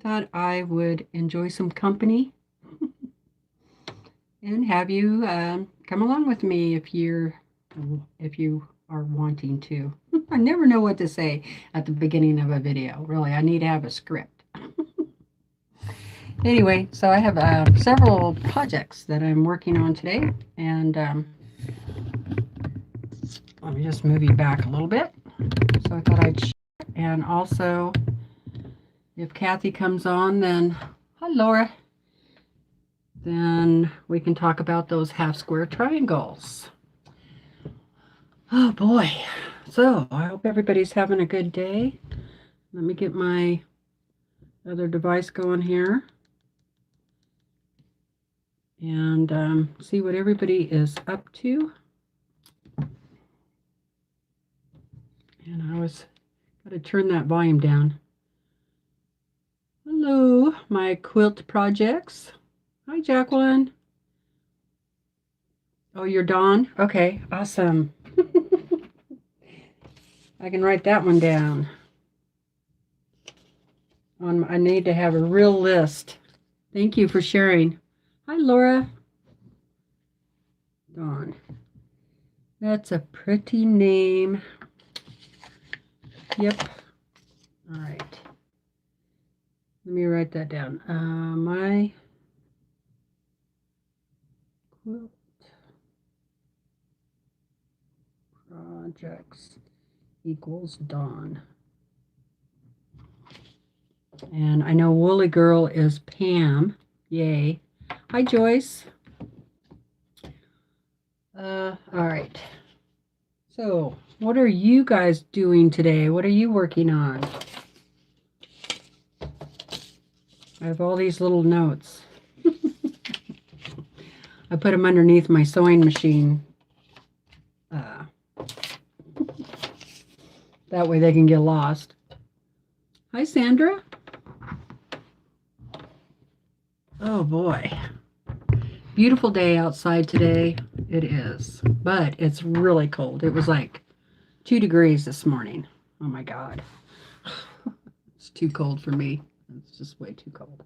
thought I would enjoy some company and have you come along with me if you are wanting to. I never know what to say at the beginning of a video. Really, I need to have a script. Anyway, so I have several projects that I'm working on today, and let me just move you back a little bit. So I thought I'd share, and also if Kathy comes on, then hi Laura. Then we can talk about those half square triangles. Oh boy. So I hope everybody's having a good day. Let me get my other device going here and see what everybody is up to. And I was got to turn that volume down. Hello, my quilt projects. Hi, Jacqueline. Oh, you're Dawn? Okay, awesome. I can write that one down. I need to have a real list. Thank you for sharing. Hi, Laura. Dawn. That's a pretty name. Yep. All right. Let me write that down. My quilt projects equals Dawn. And I know Woolly Girl is Pam. Yay. Hi, Joyce. All right. So, what are you guys doing today? What are you working on? I have all these little notes. I put them underneath my sewing machine. That way they can get lost. Hi, Sandra. Oh boy. Beautiful day outside today. It is. But it's really cold. It was like 2 degrees this morning. Oh my God. It's too cold for me. It's just way too cold.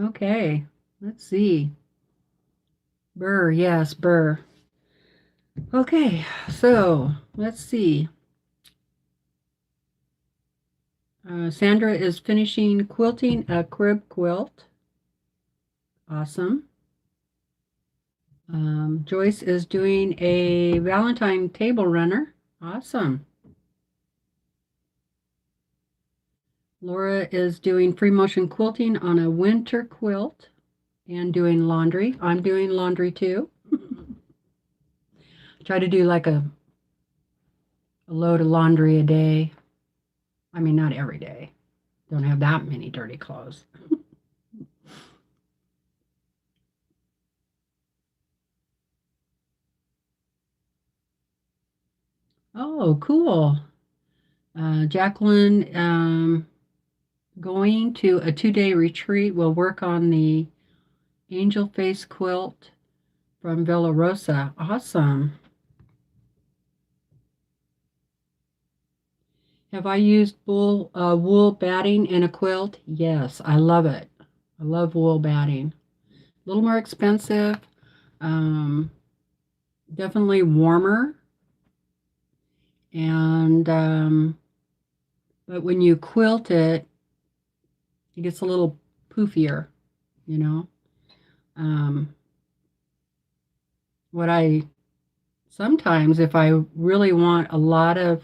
Okay, let's see. Burr, yes, burr. Okay, so let's see. Sandra is finishing quilting a crib quilt. Awesome. Joyce is doing a Valentine table runner. Awesome. Laura is doing free motion quilting on a winter quilt and doing laundry. I'm doing laundry too. Try to do like a load of laundry a day. I mean, not every day. Don't have that many dirty clothes. Oh, cool. Jacqueline going to a 2-day retreat will work on the angel face quilt from Villa Rosa. Awesome. Have I used wool batting in a quilt? Yes, I love it. I love wool batting. A little more expensive, definitely warmer, and but when you quilt it, it gets a little poofier, you know. What I sometimes, if I really want a lot of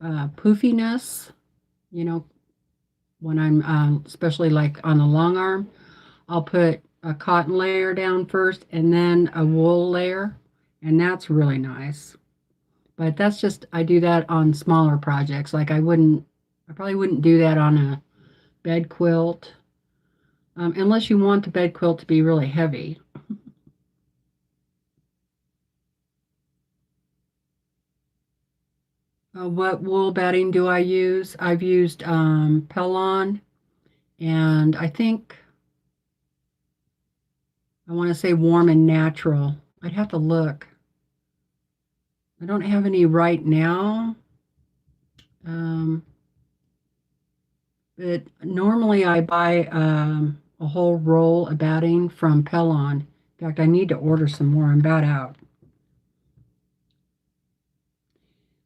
poofiness, you know, when I'm especially like on the long arm, I'll put a cotton layer down first and then a wool layer, and that's really nice. But that's just, I do that on smaller projects. Like I probably wouldn't do that on a bed quilt, unless you want the bed quilt to be really heavy. What wool batting do I use? I've used Pellon, and I think I want to say warm and natural. I'd have to look. I don't have any right now. Um, but normally I buy a whole roll of batting from Pellon. In fact, I need to order some more. I'm about out.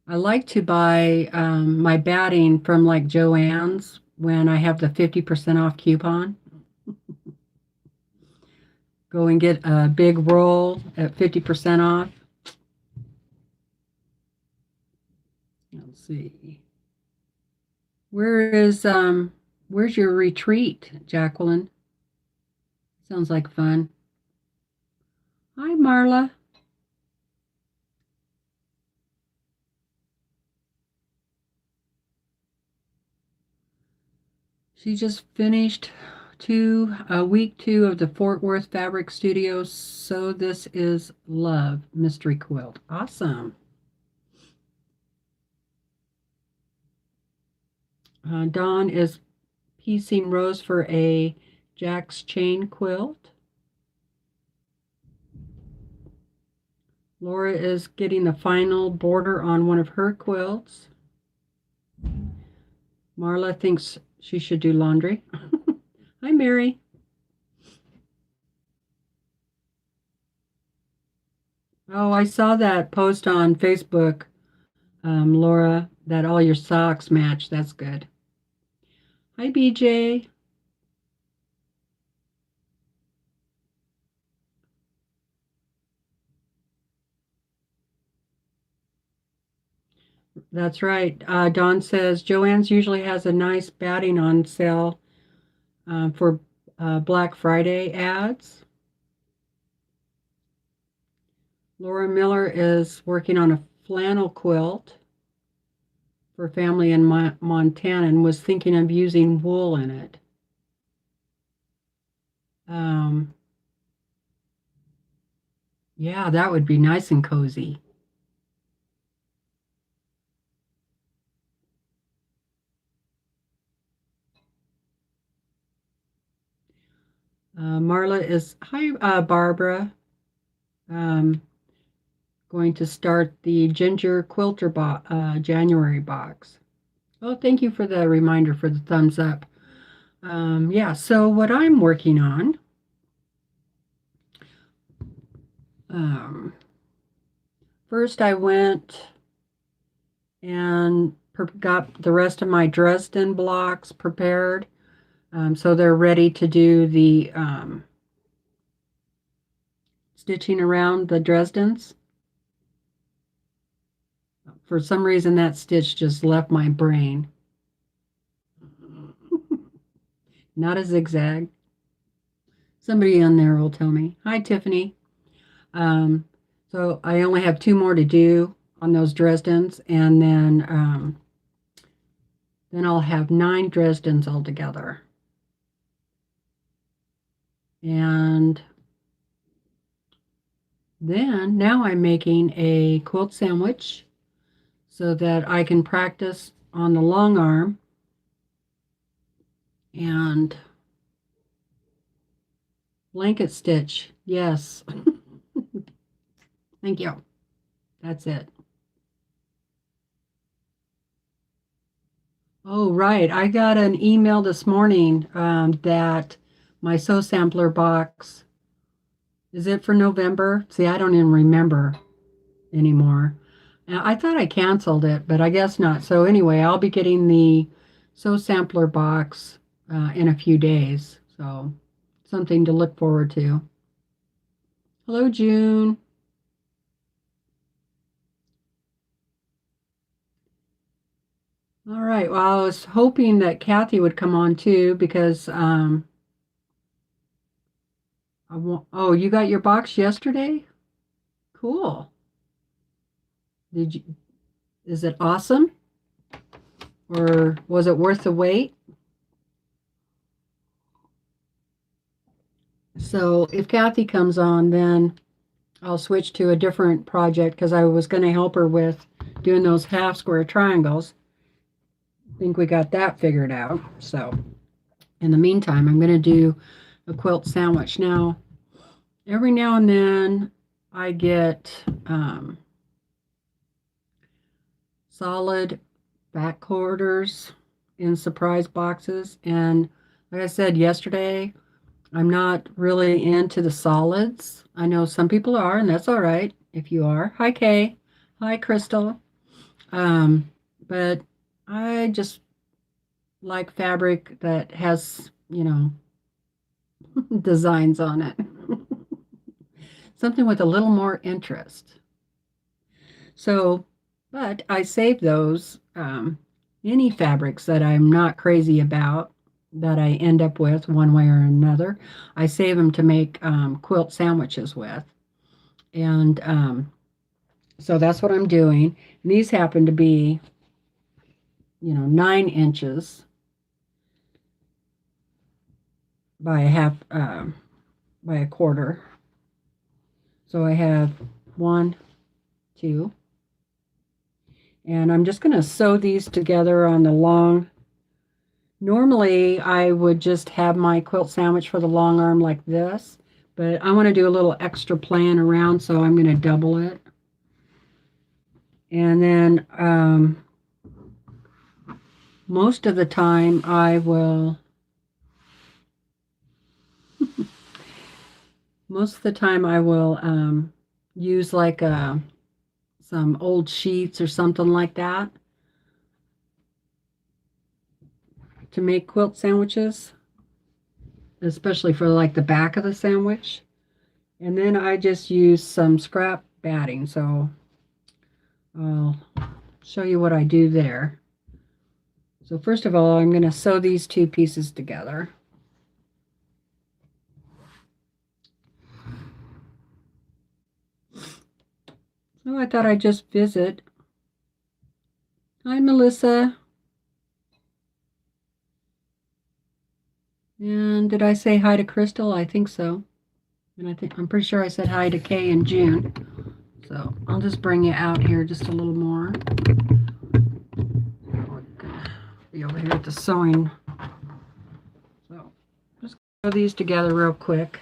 I like to buy my batting from like Joann's when I have the 50% off coupon. Go and get a big roll at 50% off. Let's see. Where's your retreat, Jacqueline? Sounds like fun. Hi, Marla. She just finished week 2 of the Fort Worth Fabric Studio. So this is Love Mystery Quilt. Awesome. Dawn is piecing rows for a Jack's chain quilt. Laura is getting the final border on one of her quilts. Marla thinks she should do laundry. Hi, Mary. Oh, I saw that post on Facebook, Laura, that all your socks match. That's good. Hi, BJ. That's right. Dawn says Joann's usually has a nice batting on sale for Black Friday ads. Laura Miller is working on a flannel quilt for family in Montana and was thinking of using wool in it. Yeah, that would be nice and cozy. Marla is, hi, Barbara. Going to start the Ginger Quilter January box. Oh, thank you for the reminder for the thumbs up. Yeah, so what I'm working on, first I went and got the rest of my Dresden blocks prepared. So they're ready to do the stitching around the Dresdens. For some reason, that stitch just left my brain. Not a zigzag. Somebody on there will tell me. Hi, Tiffany. So I only have 2 more to do on those Dresdens, and then I'll have 9 Dresdens altogether. And then now I'm making a quilt sandwich so that I can practice on the long arm. And blanket stitch, yes. Thank you. That's it. Oh, right. I got an email this morning that my Sew Sampler box, is it for November? See, I don't even remember anymore. I thought I canceled it, but I guess not. So anyway, I'll be getting the Sew Sampler box in a few days. So something to look forward to. Hello, June. All right. Well, I was hoping that Kathy would come on too because oh, you got your box yesterday? Cool. Did you? Is it awesome? Or was it worth the wait? So if Kathy comes on, then I'll switch to a different project because I was going to help her with doing those half square triangles. I think we got that figured out. So in the meantime, I'm going to do a quilt sandwich now. Every now and then I get solid back quarters in surprise boxes. And like I said yesterday, I'm not really into the solids. I know some people are, and that's all right if you are. Hi, Kay. Hi, Crystal. But I just like fabric that has, designs on it. Something with a little more interest. So, but I save those, any fabrics that I'm not crazy about that I end up with one way or another. I save them to make quilt sandwiches with. And so that's what I'm doing. And these happen to be, 9 inches by a half, by a quarter. So I have 1, 2, and I'm just going to sew these together on the long. Normally, I would just have my quilt sandwich for the long arm like this, but I want to do a little extra plan around, so I'm going to double it. And then most of the time I will use like some old sheets or something like that to make quilt sandwiches, especially for like the back of the sandwich. And then I just use some scrap batting. So I'll show you what I do there. So first of all, I'm going to sew these two pieces together. So I thought I'd just visit. Hi, Melissa. And did I say hi to Crystal? I think so. And I'm pretty sure I said hi to Kay and June. So I'll just bring you out here just a little more. We're gonna be over here at the sewing. So just sew these together real quick.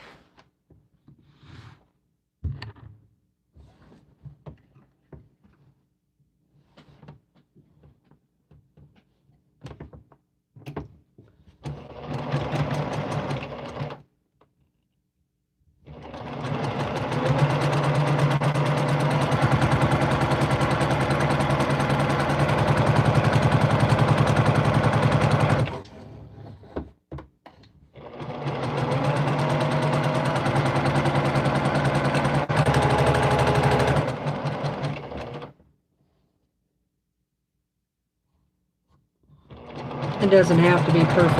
It doesn't have to be perfect.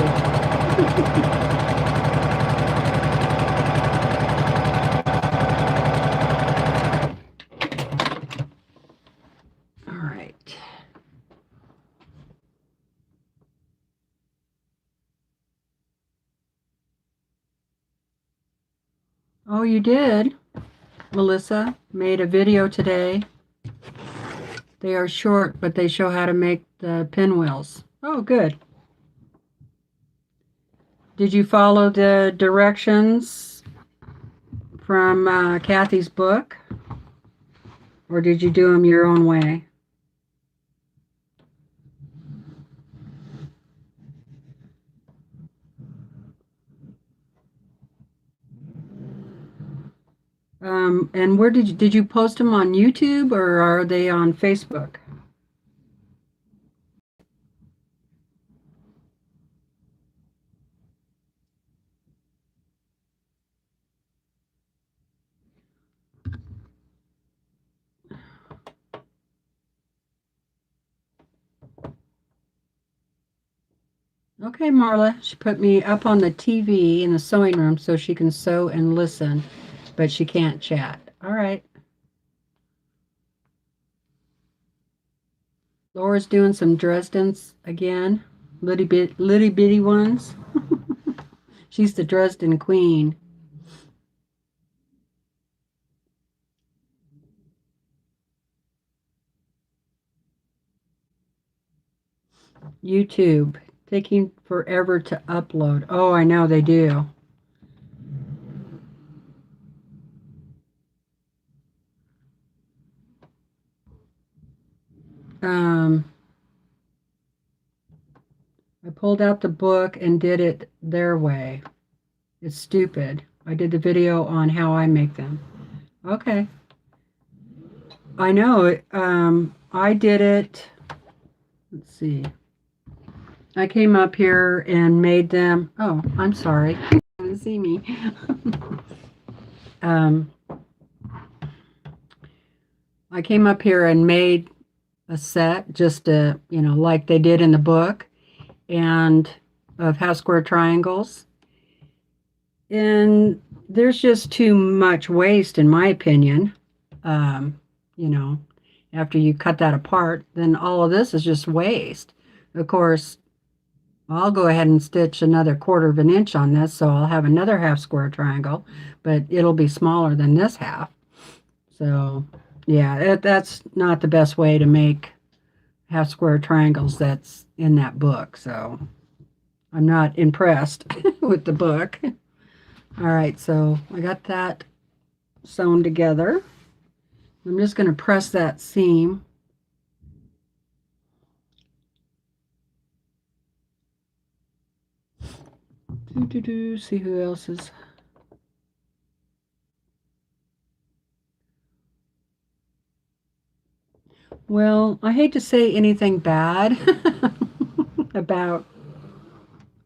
All right. Oh, you did? Melissa made a video today. They are short, but they show how to make the pinwheels. Oh, good. Did you follow the directions from Kathy's book? Or did you do them your own way? And where did you post them on YouTube or are they on Facebook? Okay, Marla, she put me up on the TV in the sewing room so she can sew and listen, but she can't chat. All right. Laura's doing some Dresdens again, little bitty ones. She's the Dresden queen. YouTube, taking forever to upload. Oh, I know they do. I pulled out the book and did it their way. It's stupid. I did the video on how I make them. Okay. I know. I did it. Let's see. I came up here and made them. Oh, I'm sorry. You can't see me. I came up here and made a set just to, like they did in the book, and of half square triangles. And there's just too much waste, in my opinion. You know, after you cut that apart, then all of this is just waste. Of course, I'll go ahead and stitch another 1/4 of an inch on this, so I'll have another half square triangle, but it'll be smaller than this half. So, yeah, that's not the best way to make half square triangles that's in that book. So, I'm not impressed with the book. All right, so I got that sewn together. I'm just going to press that seam. See who else is. Well, I hate to say anything bad about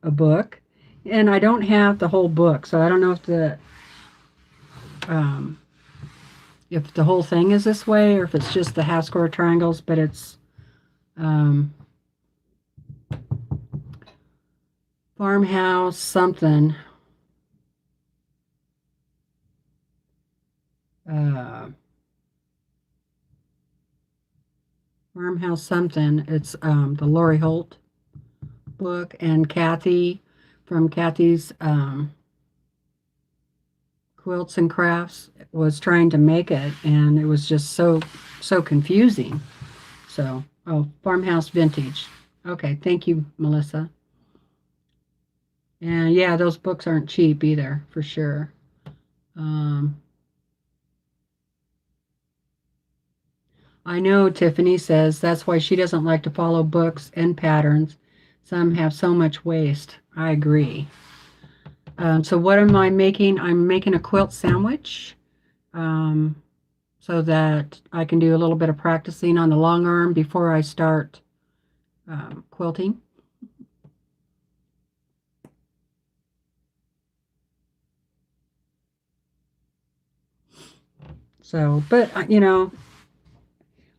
a book, and I don't have the whole book, so I don't know if the whole thing is this way or if it's just the half square triangles, but it's farmhouse something. Farmhouse something. It's the Lori Holt book, and Kathy from Kathy's Quilts and Crafts was trying to make it, and it was just so confusing. So, oh, Farmhouse Vintage. Okay, thank you, Melissa. And yeah, those books aren't cheap either, for sure. I know Tiffany says that's why she doesn't like to follow books and patterns. Some have so much waste. I agree. So what am I making? I'm making a quilt sandwich so that I can do a little bit of practicing on the long arm before I start quilting. So, but I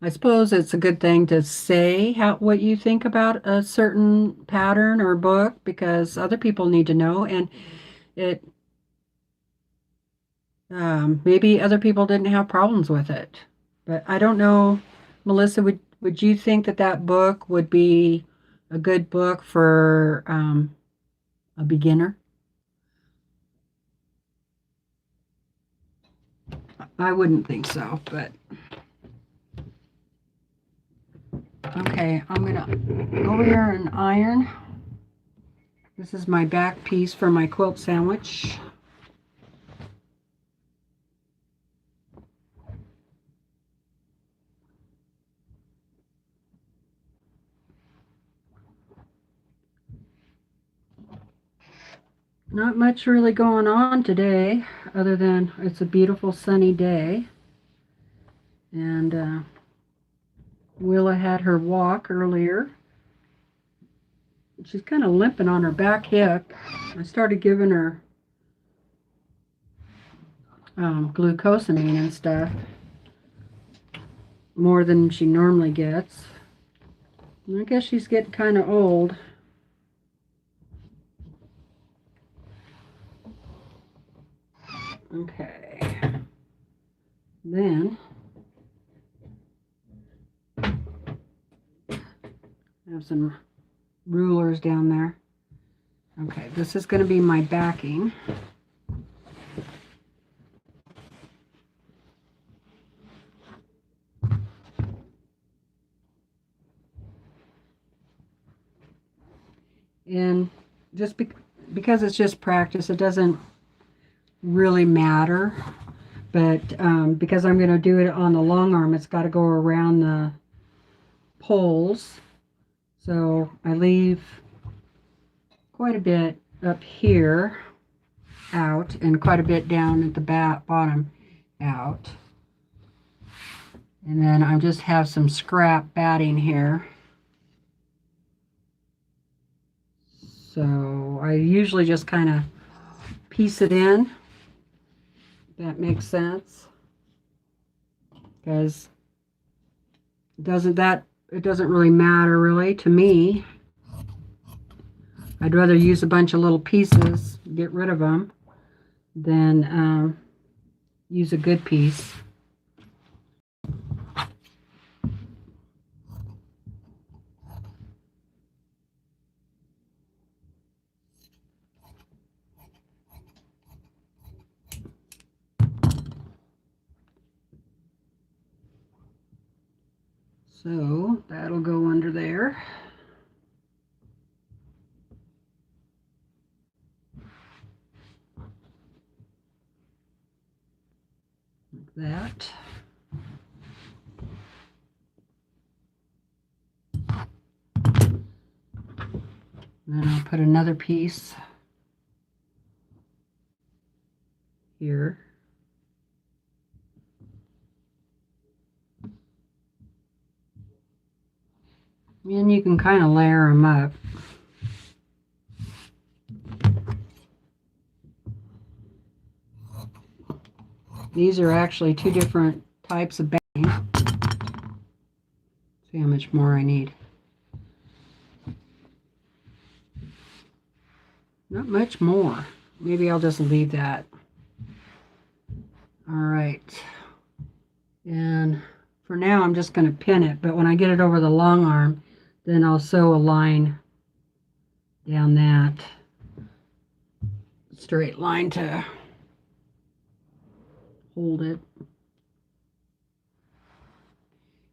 suppose it's a good thing to say what you think about a certain pattern or book, because other people need to know, and it maybe other people didn't have problems with it. But I don't know, Melissa, would you think that book would be a good book for a beginner? I wouldn't think so, but okay, I'm gonna go over here and iron. This is my back piece for my quilt sandwich. Not much really going on today, other than it's a beautiful sunny day. And Willa had her walk earlier. She's kind of limping on her back hip. I started giving her glucosamine and stuff, more than she normally gets. And I guess she's getting kind of old. Okay. Then I have some rulers down there. Okay, this is going to be my backing. And just because it's just practice, it doesn't really matter. But because I'm going to do it on the long arm, it's got to go around poles. So I leave quite a bit up here out and quite a bit down at the bottom out. And then I just have some scrap batting here. So I usually just kind of piece it in, if that makes sense. Because it doesn't really matter really to me. I'd rather use a bunch of little pieces, get rid of them, than use a good piece. So that'll go under there. Like that. Then I'll put another piece here. And you can kind of layer them up. These are actually two different types of batting. See how much more I need. Not much more. Maybe I'll just leave that. All right. And for now, I'm just going to pin it. But when I get it over the long arm, then I'll sew a line down that straight line to hold it.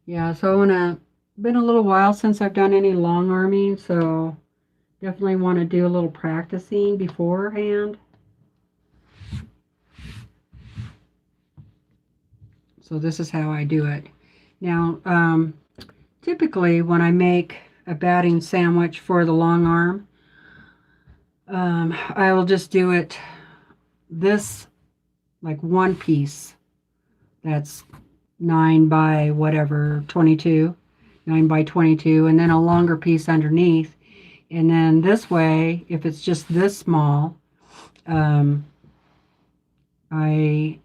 Yeah, so been a little while since I've done any long arming, so definitely want to do a little practicing beforehand. So this is how I do it. Now, typically when I make a batting sandwich for the long arm, I will just do it this like one piece that's 9 by whatever, 22, 9 by 22, and then a longer piece underneath. And then this way, if it's just this small, I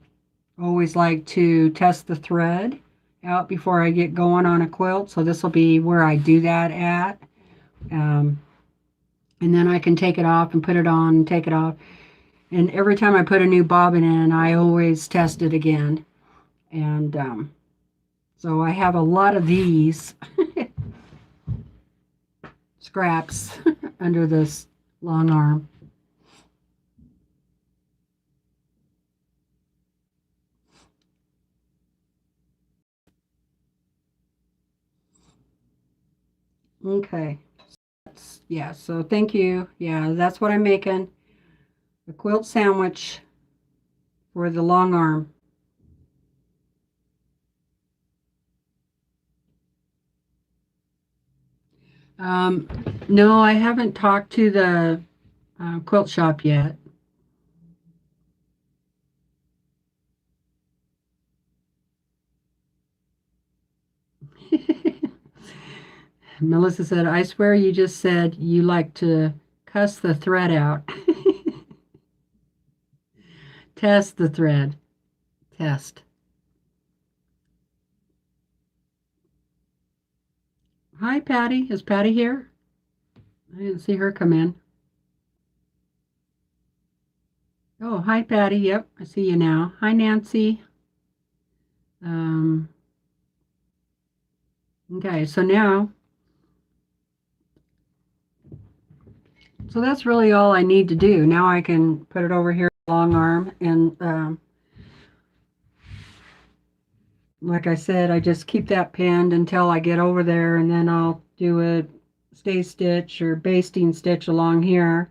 always like to test the thread out before I get going on a quilt. So this will be where I do that at. And then I can take it off and put it on and take it off. And every time I put a new bobbin in, I always test it again. And so I have a lot of these scraps under this long arm. Okay. Yeah, so thank you. Yeah, that's what I'm making. A quilt sandwich for the long arm. No, I haven't talked to the quilt shop yet. Melissa said, I swear you just said you like to cuss the thread out. Test the thread. Test. Hi, Patty. Is Patty here? I didn't see her come in. Oh, hi, Patty. Yep, I see you now. Hi, Nancy. Okay, so that's really all I need to do. Now I can put it over here, long arm, and like I said, I just keep that pinned until I get over there, and then I'll do a stay stitch or basting stitch along here.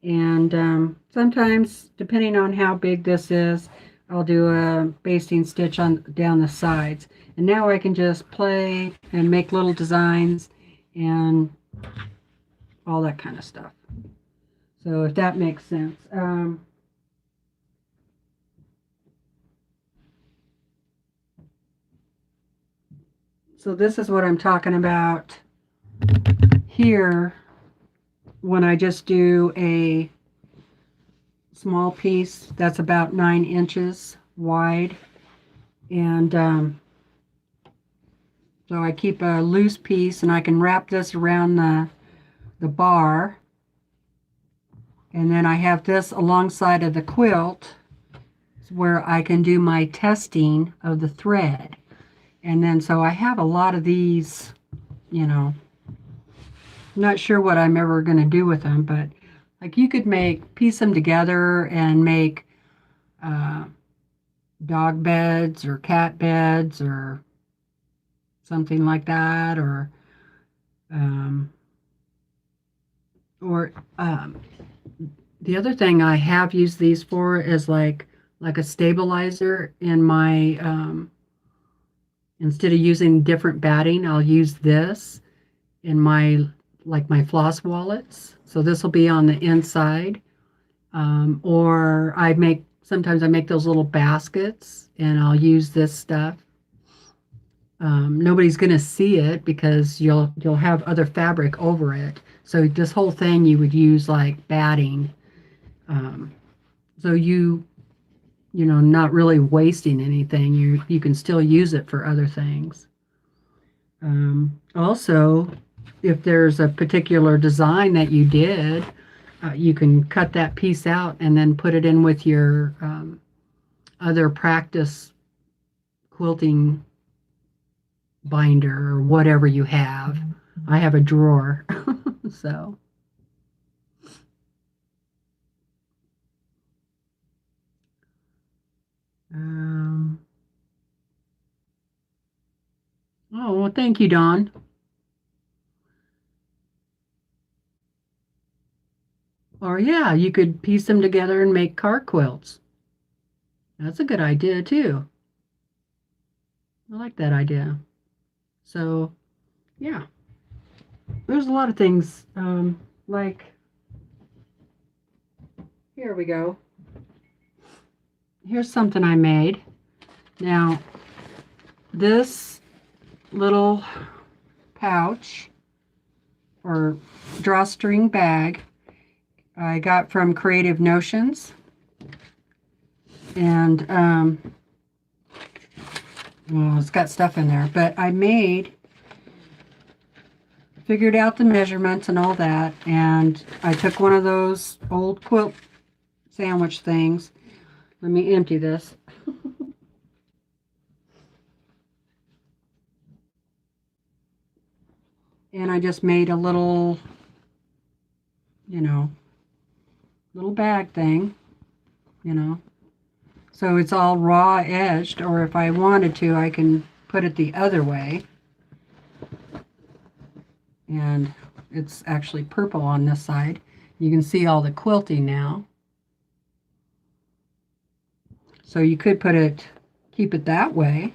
And sometimes, depending on how big this is, I'll do a basting stitch on down the sides. And now I can just play and make little designs and all that kind of stuff. So if that makes sense. So this is what I'm talking about here when I just do a small piece that's about 9 inches wide. And so I keep a loose piece and I can wrap this around the bar. And then I have this alongside of the quilt where I can do my testing of the thread. And then so I have a lot of these, you know, I'm not sure what I'm ever going to do with them, but like you could piece them together and make dog beds or cat beds or something like that, or the other thing I have used these for is like a stabilizer in my instead of using different batting, I'll use this in my my floss wallets. So this will be on the inside. Or sometimes I make those little baskets and I'll use this stuff. Nobody's going to see it because you'll have other fabric over it. So this whole thing you would use like batting. So not really wasting anything. You can still use it for other things. Also, if there's a particular design that you did, you can cut that piece out and then put it in with your other practice quilting binder or whatever you have. I have a drawer. So oh, well, thank you, Dawn. Or yeah, you could piece them together and make car quilts. That's a good idea too. I like that idea. So yeah, there's a lot of things. Like here we go. Here's something I made. Now this little pouch or drawstring bag I got from Creative Notions, and well, it's got stuff in there, but I figured out the measurements and all that, and I took one of those old quilt sandwich things. Let me empty this. And I just made a little, little bag thing, So it's all raw edged, or if I wanted to, I can put it the other way. And it's actually purple on this side. You can see all the quilting now. So you could keep it that way,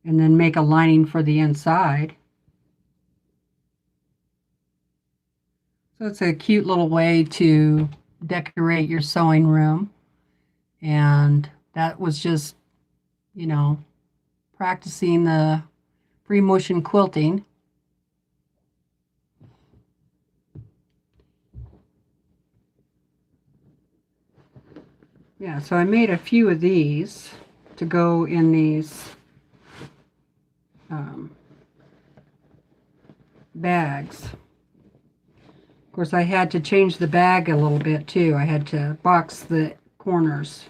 and then make a lining for the inside. So it's a cute little way to decorate your sewing room. And that was just, practicing the free motion quilting. Yeah, so I made a few of these to go in these bags. Of course, I had to change the bag a little bit too. I had to box the corners.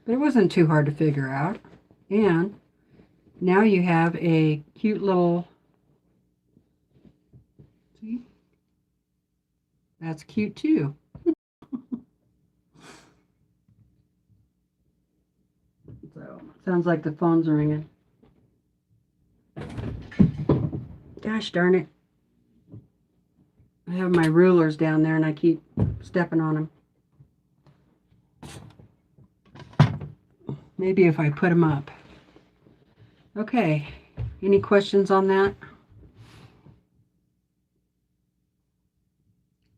But it wasn't too hard to figure out. And now you have a cute little, see? That's cute too. So, sounds like the phone's ringing. Gosh darn it. I have my rulers down there and I keep stepping on them. Maybe if I put them up. Okay, any questions on that?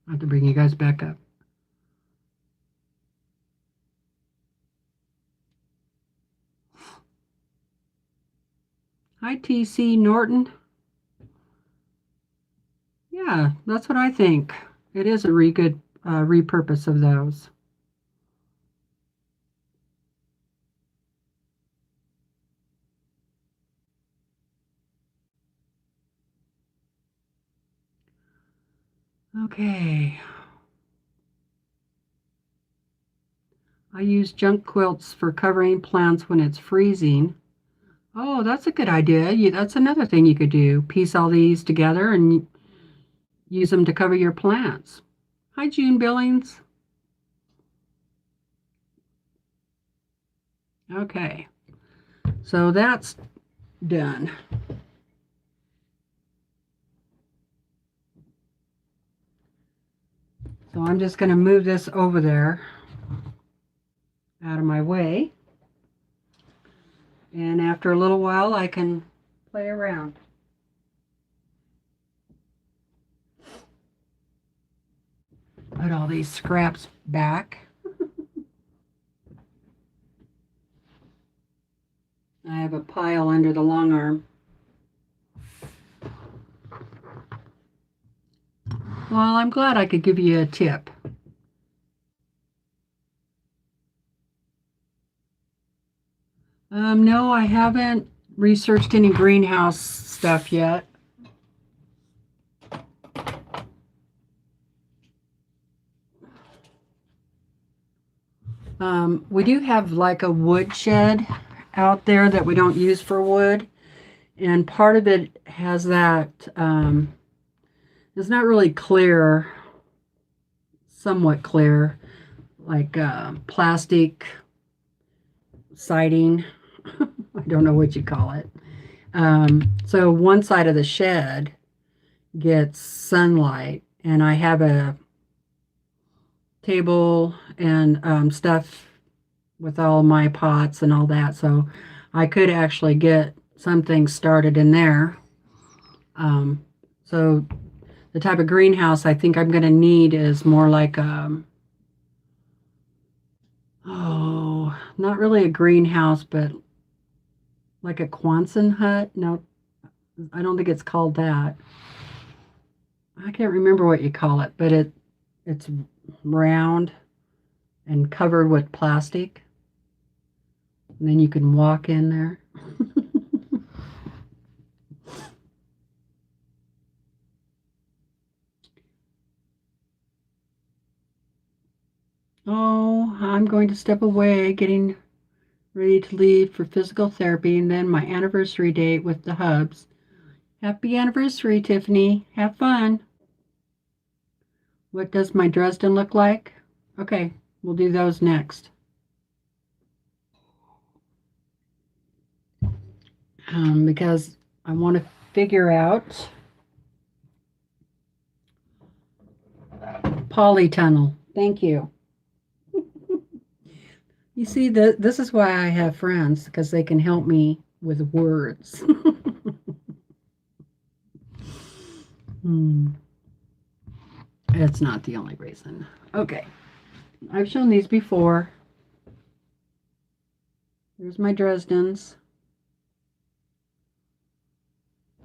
I have to bring you guys back up. Hi, TC Norton. Yeah, that's what I think. It is a really good repurpose of those. Okay. I use junk quilts for covering plants when it's freezing. Oh, that's a good idea. That's another thing you could do. Piece all these together and use them to cover your plants. Hi, June Billings. Okay, so that's done. So I'm just going to move this over there out of my way. And after a little while, I can play around. Put all these scraps back. I have a pile under the long arm. Well, I'm glad I could give you a tip. No, I haven't researched any greenhouse stuff yet. We do have like a wood shed out there that we don't use for wood, and part of it has that, it's not really clear, somewhat clear, like plastic siding. I don't know what you call it. So one side of the shed gets sunlight, and I have a table and stuff with all my pots and all that, so I could actually get something started in there. So the type of greenhouse I think I'm going to need is more like oh, not really a greenhouse, but like a Quonset hut. No, I don't think it's called that. I can't remember what you call it, but it's round and covered with plastic. And then you can walk in there. Oh, I'm going to step away, getting ready to leave for physical therapy and then my anniversary date with the hubs. Happy anniversary, Tiffany. Have fun. What does my Dresden look like? Okay, we'll do those next. Because I want to figure out polytunnel. Thank you. You see, this is why I have friends, because they can help me with words. It's not the only reason. Okay, I've shown these before. Here's my Dresdens.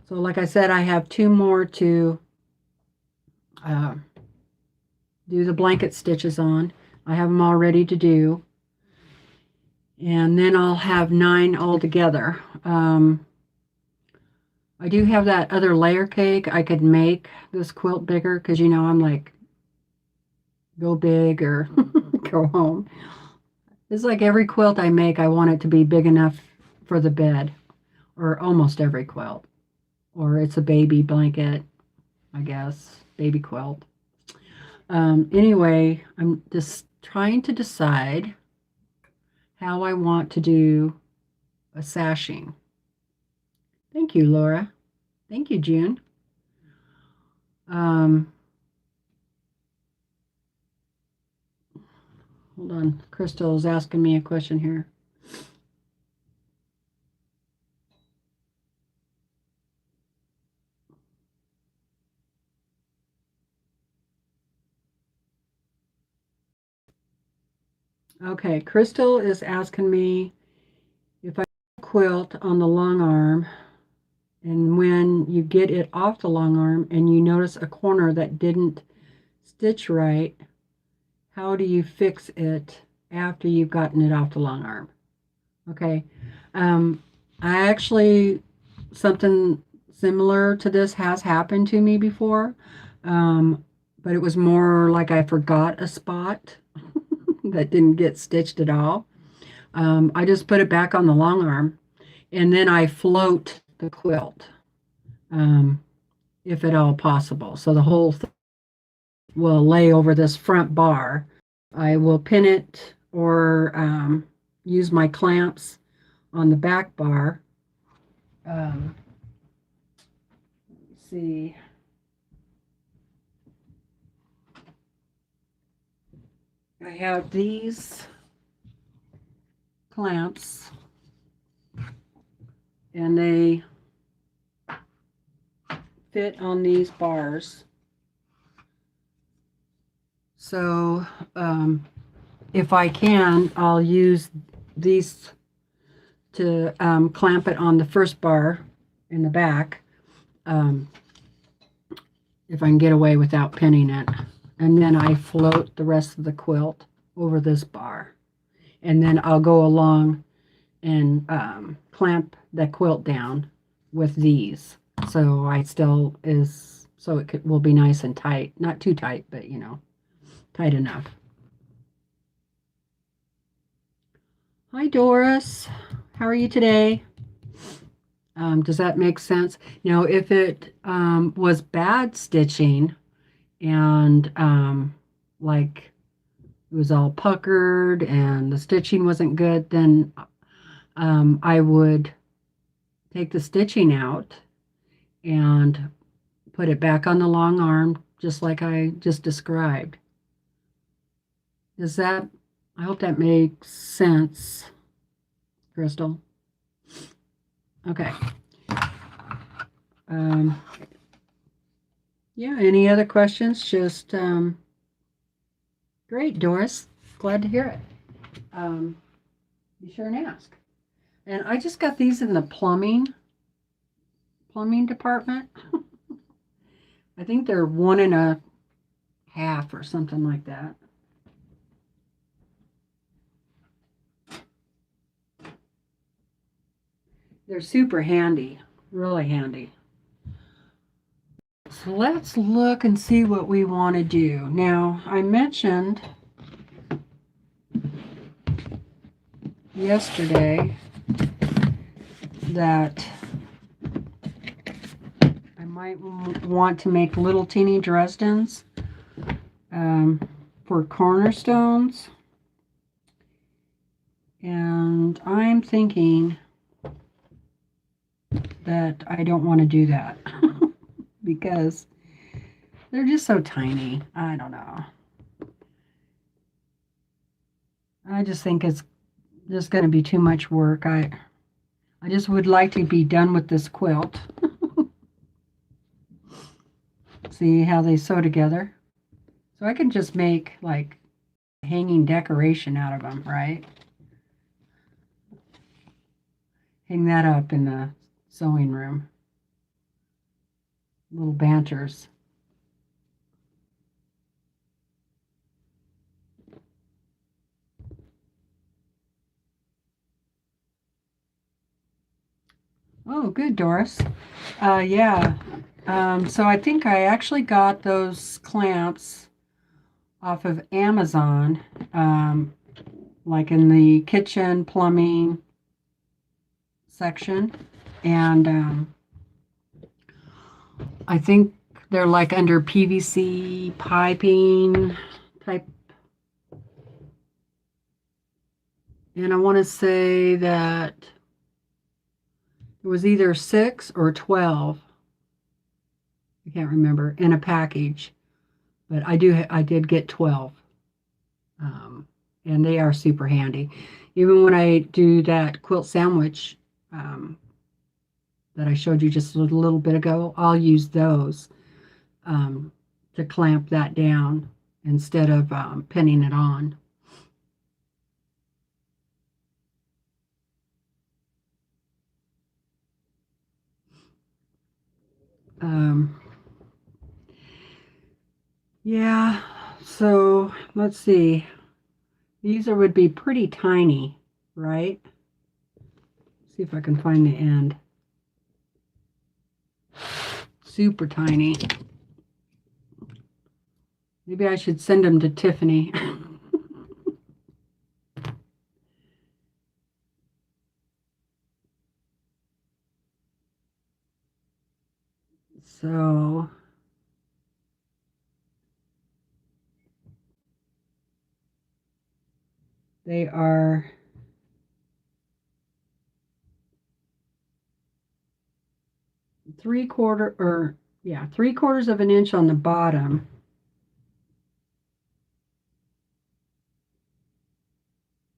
So like I said, I have two more to do the blanket stitches on. I have them all ready to do. And then I'll have 9 altogether. I do have that other layer cake. I could make this quilt bigger because, you know, I'm like, go big or go home. It's like every quilt I make, I want it to be big enough for the bed, or almost every quilt. Or it's a baby blanket, I guess, baby quilt. Anyway, I'm just trying to decide how I want to do a sashing. Thank you, Laura. Thank you, June. Hold on. Crystal is asking me a question here. Okay, Crystal is asking me if I quilt on the long arm, and when you get it off the long arm and you notice a corner that didn't stitch right, how do you fix it after you've gotten it off the long arm? Okay. I actually, something similar to this has happened to me before, but it was more like I forgot a spot that didn't get stitched at all. I just put it back on the long arm, and then I float the quilt, um, if at all possible. So the whole thing will lay over this front bar. I will pin it or use my clamps on the back bar. Let's see. I have these clamps, and they fit on these bars. So if I can, I'll use these to clamp it on the first bar in the back, if I can get away without pinning it. And then I float the rest of the quilt over this bar. And then I'll go along and clamp the quilt down with these. So it will be nice and tight. Not too tight, but tight enough. Hi, Doris. How are you today? Does that make sense? Now, if it was bad stitching and like it was all puckered and the stitching wasn't good, then I would take the stitching out and put it back on the long arm, just like I just described. I hope that makes sense, Crystal. Okay. Yeah, any other questions? Just great, Doris. Glad to hear it. Be sure and ask. And I just got these in the plumbing department. I think they're 1.5 or something like that. They're super handy, really handy. So let's look and see what we want to do. Now, I mentioned yesterday that I might want to make little teeny Dresdens for cornerstones. And I'm thinking that I don't want to do that because they're just so tiny. I don't know. I just think it's just going to be too much work. I just would like to be done with this quilt. See how they sew together? So I can just make like hanging decoration out of them, right? Hang that up in the sewing room. Little banters. Oh, good, Doris. Yeah. So I think I actually got those clamps off of Amazon, like in the kitchen plumbing section. And I think they're like under PVC piping type. And I want to say that it was either 6 or 12. I can't remember, in a package. But I did get 12. And they are super handy. Even when I do that quilt sandwich that I showed you just a little bit ago, I'll use those to clamp that down instead of pinning it on. Um, yeah, so let's see. These would be pretty tiny, right? See if I can find the end. Super tiny. Maybe I should send them to Tiffany. So they are 3/4 of an inch on the bottom.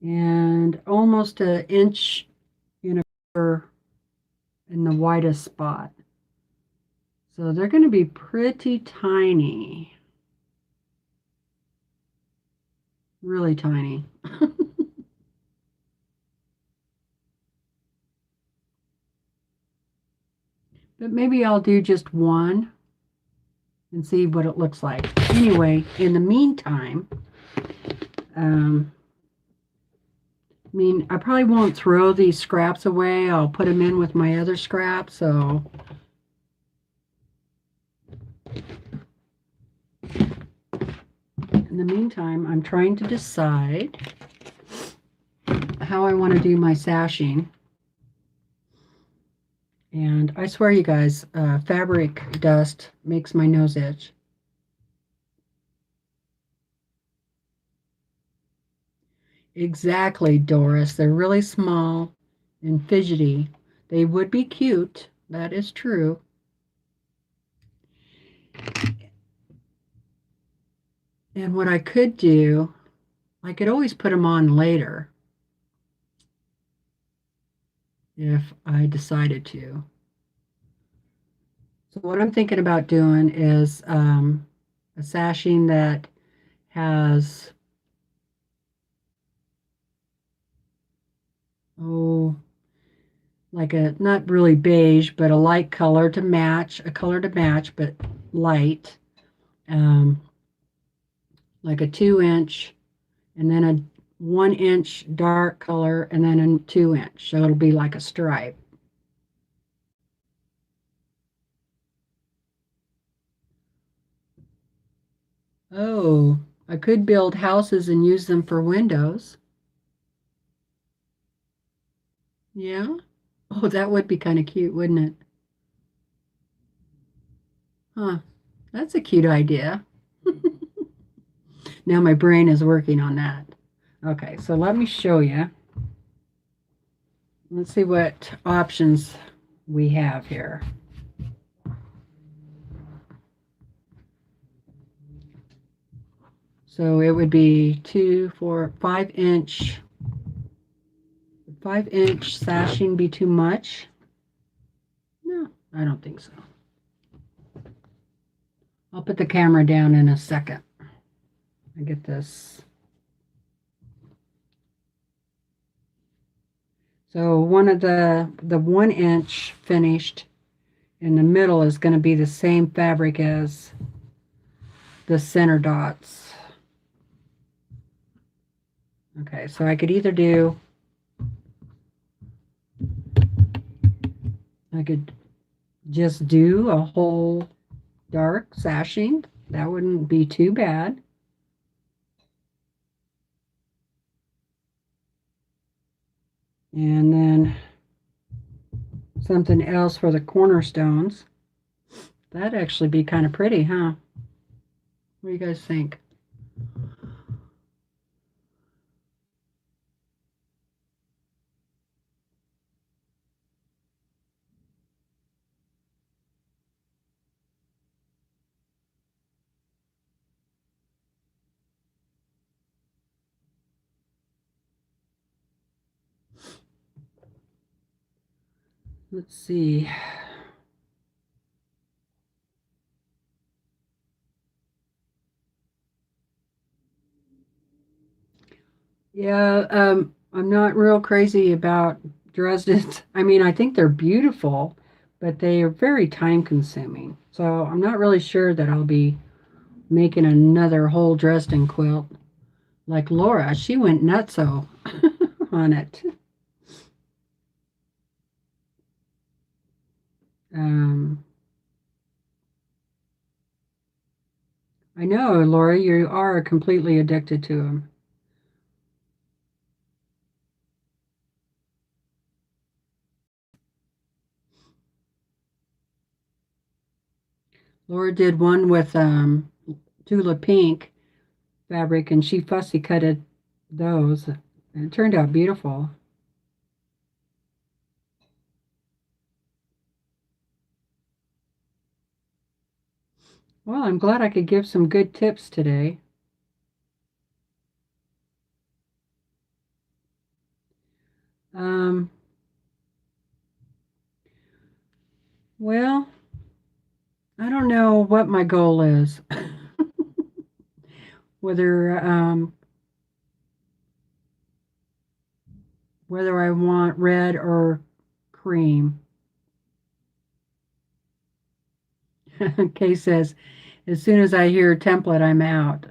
And almost an inch in in the widest spot. So they're going to be pretty tiny. Really tiny. But maybe I'll do just one and see what it looks like. Anyway, in the meantime, I mean, I probably won't throw these scraps away. I'll put them in with my other scraps. So in the meantime, I'm trying to decide how I want to do my sashing. And I swear, you guys, fabric dust makes my nose itch. Exactly, Doris. They're really small and fidgety. They would be cute. That is true. And what I could do, I could always put them on later if I decided to. So what I'm thinking about doing is a sashing that has, oh, like a, not really beige, but a light color to match, but light, um, like a 2 inch, and then a 1 inch dark color, and then a 2 inch. So it'll be like a stripe. Oh, I could build houses and use them for windows. Yeah. Oh, that would be kind of cute, wouldn't it? Huh. That's a cute idea. Now my brain is working on that. Okay, so let me show you. Let's see what options we have here. So it would be 2, 4, 5 inch. 5 inch sashing be too much? No, I don't think so. I'll put the camera down in a second. I get this. So one of the 1 inch finished in the middle is going to be the same fabric as the center dots. Okay, so I could either do, I could just do a whole dark sashing. That wouldn't be too bad. And then something else for the cornerstones. That'd actually be kind of pretty, huh? What do you guys think? Let's see. Yeah, I'm not real crazy about Dresden's. I mean, I think they're beautiful, but they are very time consuming. So I'm not really sure that I'll be making another whole Dresden quilt like Laura. She went nutso on it. Um, I know, Laura, you are completely addicted to them. Laura did one with Tula Pink fabric, and she fussy cutted those. And it turned out beautiful. Well, I'm glad I could give some good tips today. Um, well, I don't know what my goal is. Whether whether I want red or cream. Kay says, as soon as I hear template, I'm out.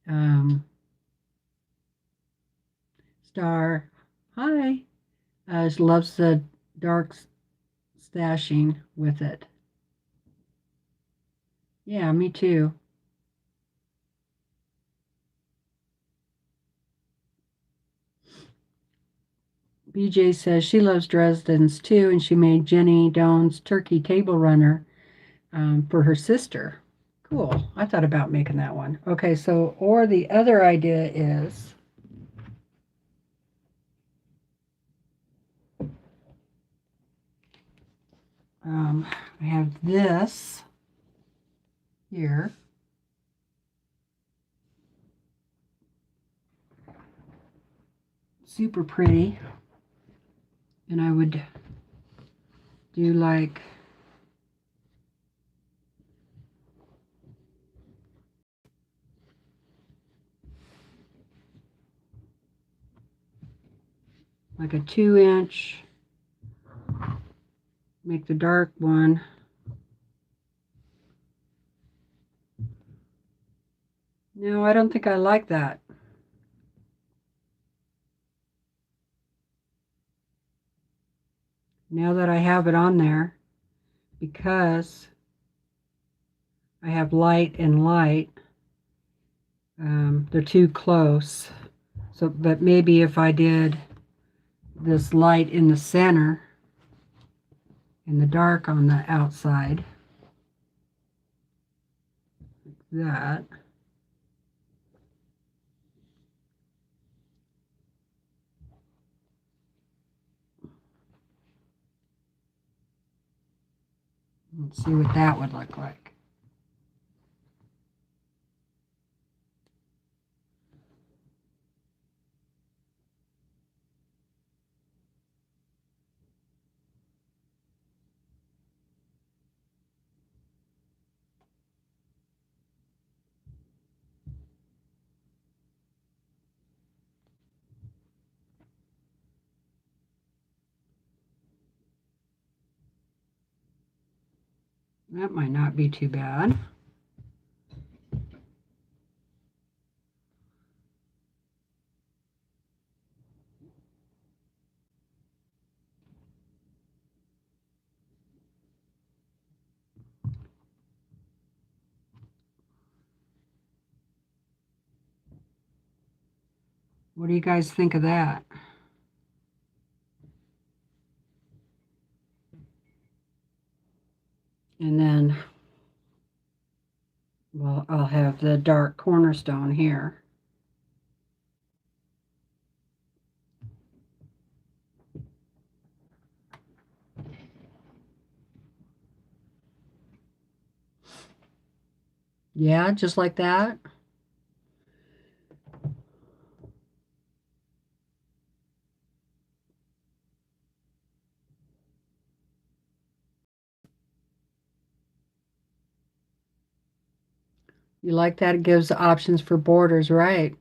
Um, Star, hi. She loves the dark stashing with it. Yeah, me too. BJ says she loves Dresden's too, and she made Jenny Doan's turkey table runner for her sister. Cool. I thought about making that one. Okay, so, or the other idea is I have this here. Super pretty. And I would do like a 2-inch, make the dark one. No, I don't think I like that. Now that I have it on there, because I have light and light, they're too close. So, but maybe if I did this light in the center and the dark on the outside, like that. Let's see what that would look like. That might not be too bad. What do you guys think of that? And then, well, I'll have the dark cornerstone here. Yeah, just like that. You like that? It gives options for borders, right?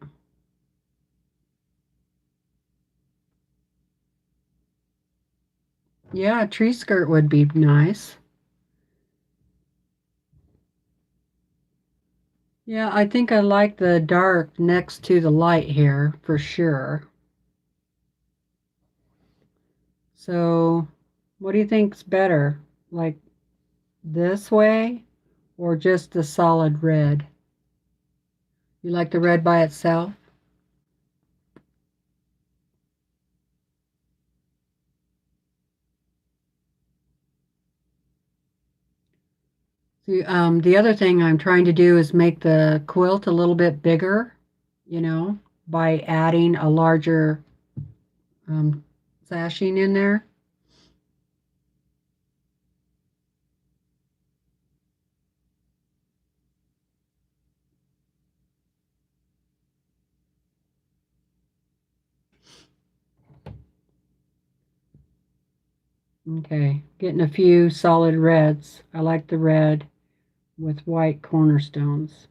Yeah, a tree skirt would be nice. Yeah, I think I like the dark next to the light here for sure. So, what do you think's better? Like this way or just the solid red? You like the red by itself? The other thing I'm trying to do is make the quilt a little bit bigger, you know, by adding a larger um, sashing in there. Okay, getting a few solid reds. I like the red with white cornerstones.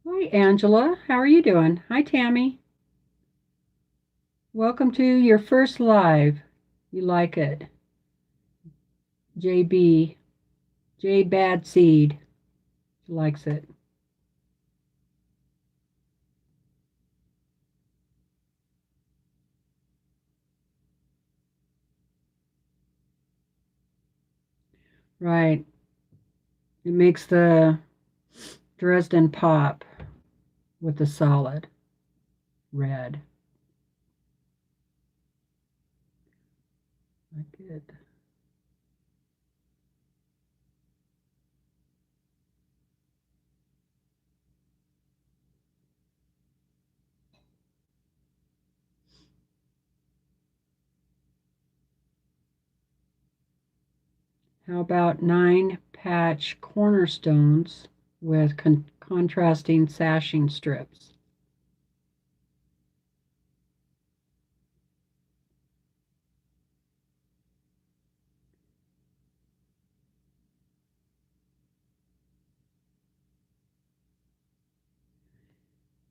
Hi, Angela. How are you doing? Hi, Tammy. Welcome to your first live. You like it. JB, J Bad Seed likes it. Right. It makes the Dresden pop with the solid red. Like it. How about 9 patch cornerstones with contrasting sashing strips?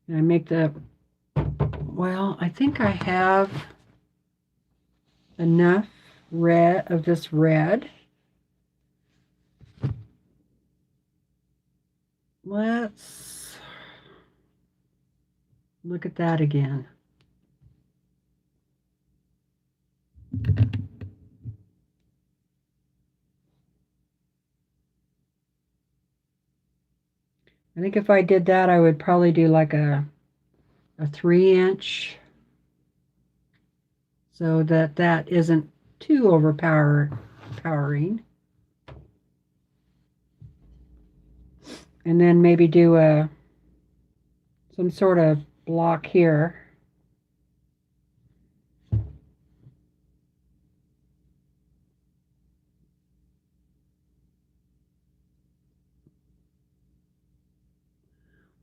And I make the, well, I think I have enough red of this red. Let's look at that again. I think if I did that, I would probably do like a 3 inch so that that isn't too overpowering. And then maybe do some sort of block here.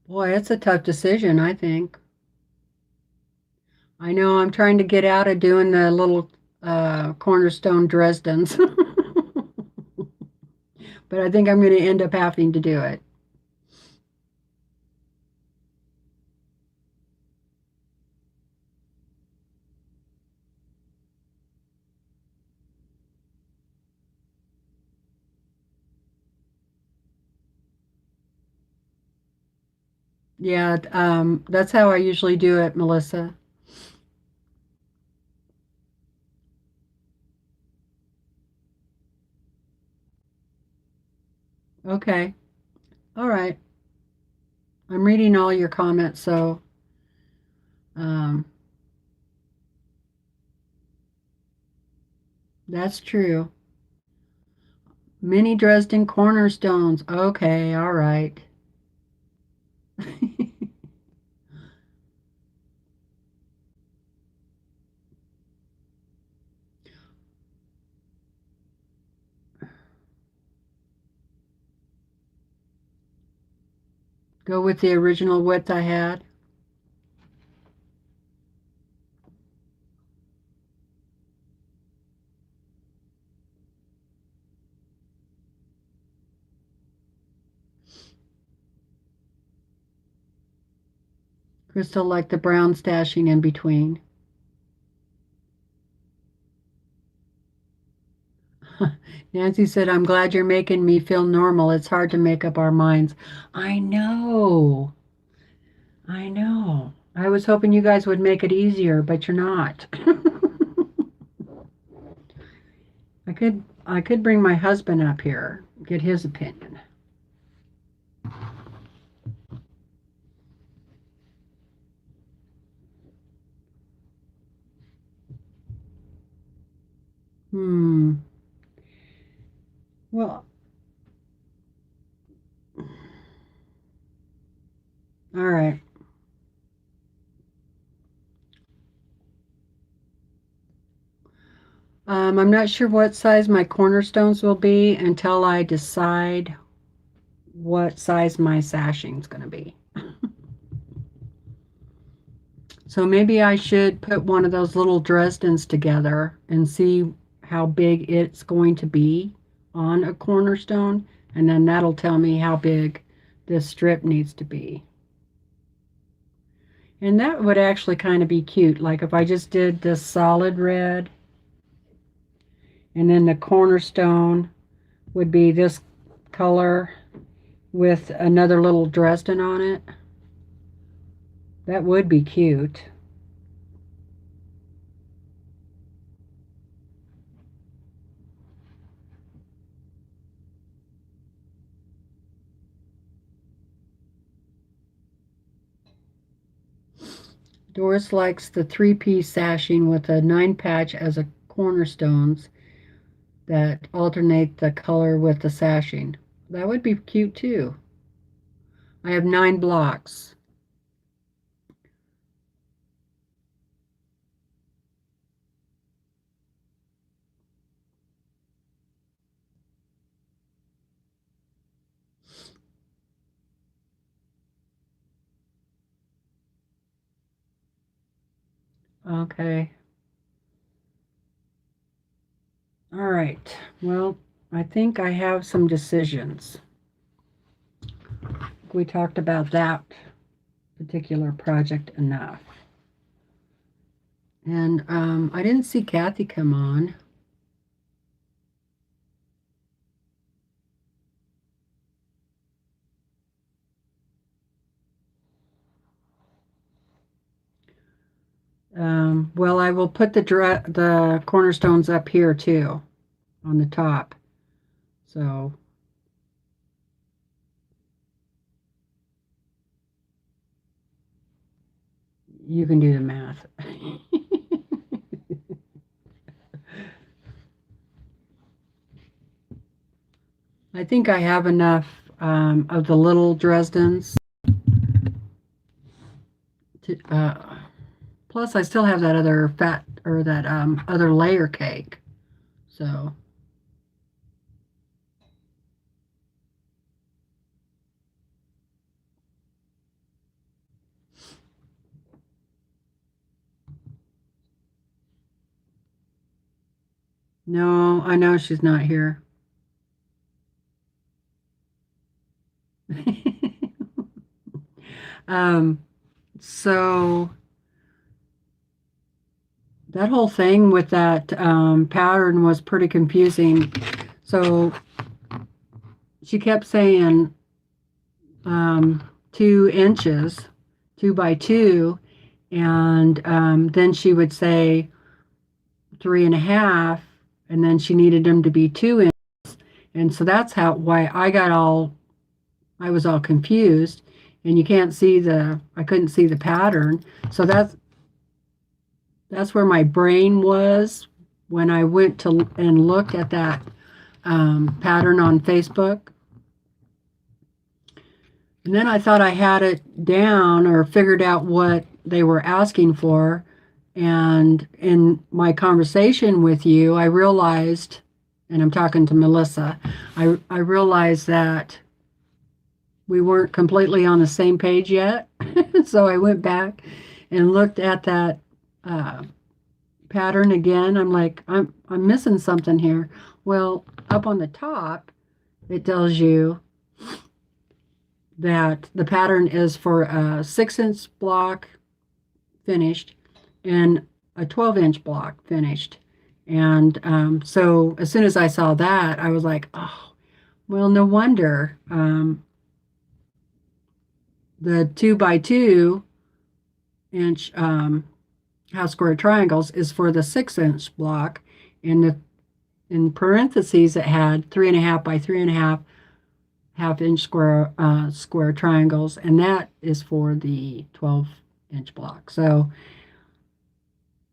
Boy, it's a tough decision, I think. I know I'm trying to get out of doing the little cornerstone Dresdens, but I think I'm going to end up having to do it. Yeah, that's how I usually do it, Melissa. Okay. All right. I'm reading all your comments, so um, that's true. Mini Dresden cornerstones. Okay, all right. Go with the original width I had. Crystal liked the brown stashing in between. Nancy said, I'm glad you're making me feel normal. It's hard to make up our minds. I know. I know. I was hoping you guys would make it easier, but you're not. I could bring my husband up here, get his opinion. Well, all right. I'm not sure what size my cornerstones will be until I decide what size my sashing is going to be. So maybe I should put one of those little Dresdens together and see how big it's going to be on a cornerstone, and then that'll tell me how big this strip needs to be. And that would actually kind of be cute, like if I just did this solid red, and then the cornerstone would be this color with another little Dresden on it. That would be cute. Doris likes the 3-piece sashing with a 9-patch as a cornerstones that alternate the color with the sashing. That would be cute too. I have 9 blocks. Okay. All right. Well, I think I have some decisions. We talked about that particular project enough. And I didn't see Kathy come on. Well, I will put the cornerstones up here too, on the top. So you can do the math. I think I have enough of the little Dresdens. Plus, I still have that other that other layer cake. So. No, I know she's not here. So that whole thing with that pattern was pretty confusing. So she kept saying 2 inches, 2 by 2, and then she would say 3.5, and then she needed them to be 2 inches, and so that's why I was all confused, and you can't see I couldn't see the pattern, so that's where my brain was when I went to and looked at that pattern on Facebook. And then I thought I had it down or figured out what they were asking for. And in my conversation with you, I realized, and I'm talking to Melissa, I realized that we weren't completely on the same page yet. So I went back and looked at that pattern again. I'm like, I'm missing something here. Well, up on the top, it tells you that the pattern is for a 6-inch block finished and a 12-inch block finished. And so as soon as I saw that, I was like, oh, well, no wonder the 2 by 2 inch half square triangles is for the 6-inch block. And in parentheses, it had 3.5 by 3.5 half-inch square triangles, and that is for the 12-inch block. So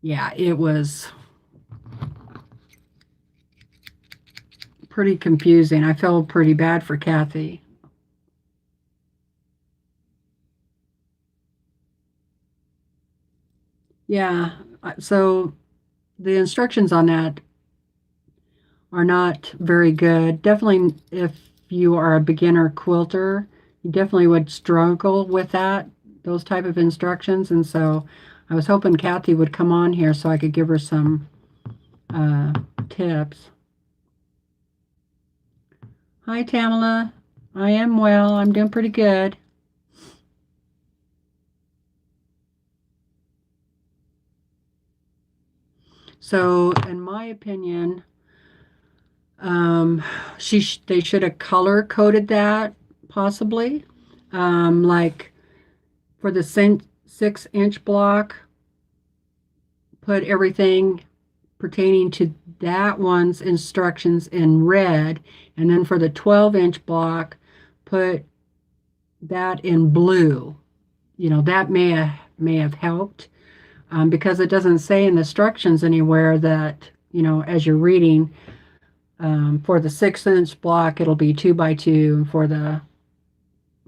yeah, it was pretty confusing. I felt pretty bad for Kathy. Yeah, so the instructions on that are not very good. Definitely, if you are a beginner quilter, you definitely would struggle with those type of instructions. And so I was hoping Kathy would come on here so I could give her some tips. Hi, Tamala. I am well. I'm doing pretty good. So, in my opinion, they should have color coded that possibly. Like for the 6-inch block, put everything pertaining to that one's instructions in red, and then for the 12-inch block, put that in blue. That may have helped because it doesn't say in the instructions anywhere that as you're reading. For the 6-inch block, it'll be 2 by 2, and for the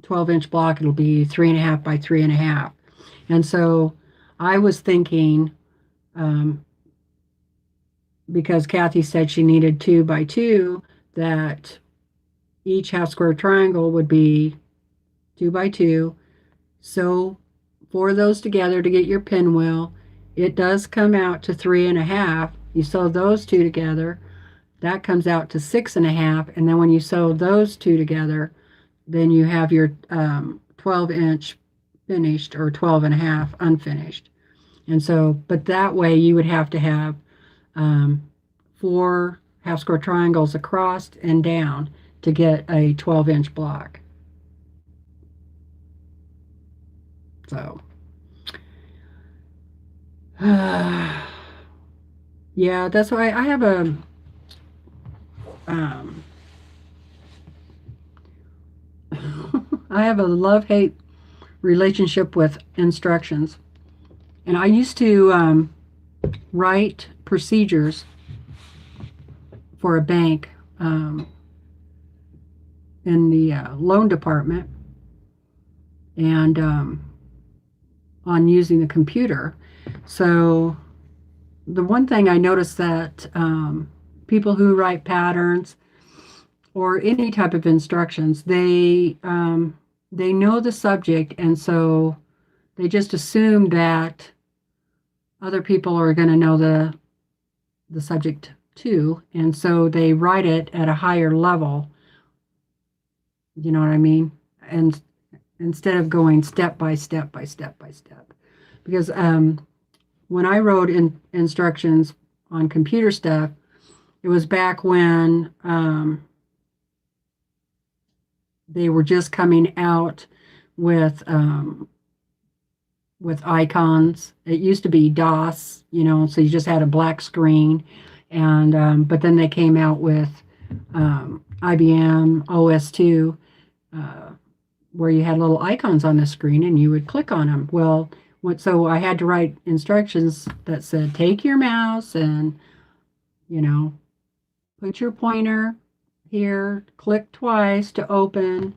12-inch block, it'll be 3.5 by 3.5. And so I was thinking, because Kathy said she needed 2 by 2, that each half square triangle would be 2 by 2. So for those together to get your pinwheel, it does come out to 3.5. You sew those two together. That comes out to 6.5, and then when you sew those two together, then you have your 12-inch finished or 12.5 unfinished. And so, but that way you would have to have 4 half square triangles across and down to get a 12-inch block. So, yeah, that's why I have a I have a love-hate relationship with instructions. And I used to write procedures for a bank in the loan department and on using the computer. So the one thing I noticed that people who write patterns or any type of instructions, they know the subject, and so they just assume that other people are going to know the subject too, and so they write it at a higher level. You know what I mean? And instead of going step by step by step by step, because when I wrote instructions on computer stuff, it was back when they were just coming out with icons. It used to be DOS, so you just had a black screen, and but then they came out with IBM OS2, where you had little icons on the screen and you would click on them. Well, so I had to write instructions that said, take your mouse and put your pointer here, click twice to open.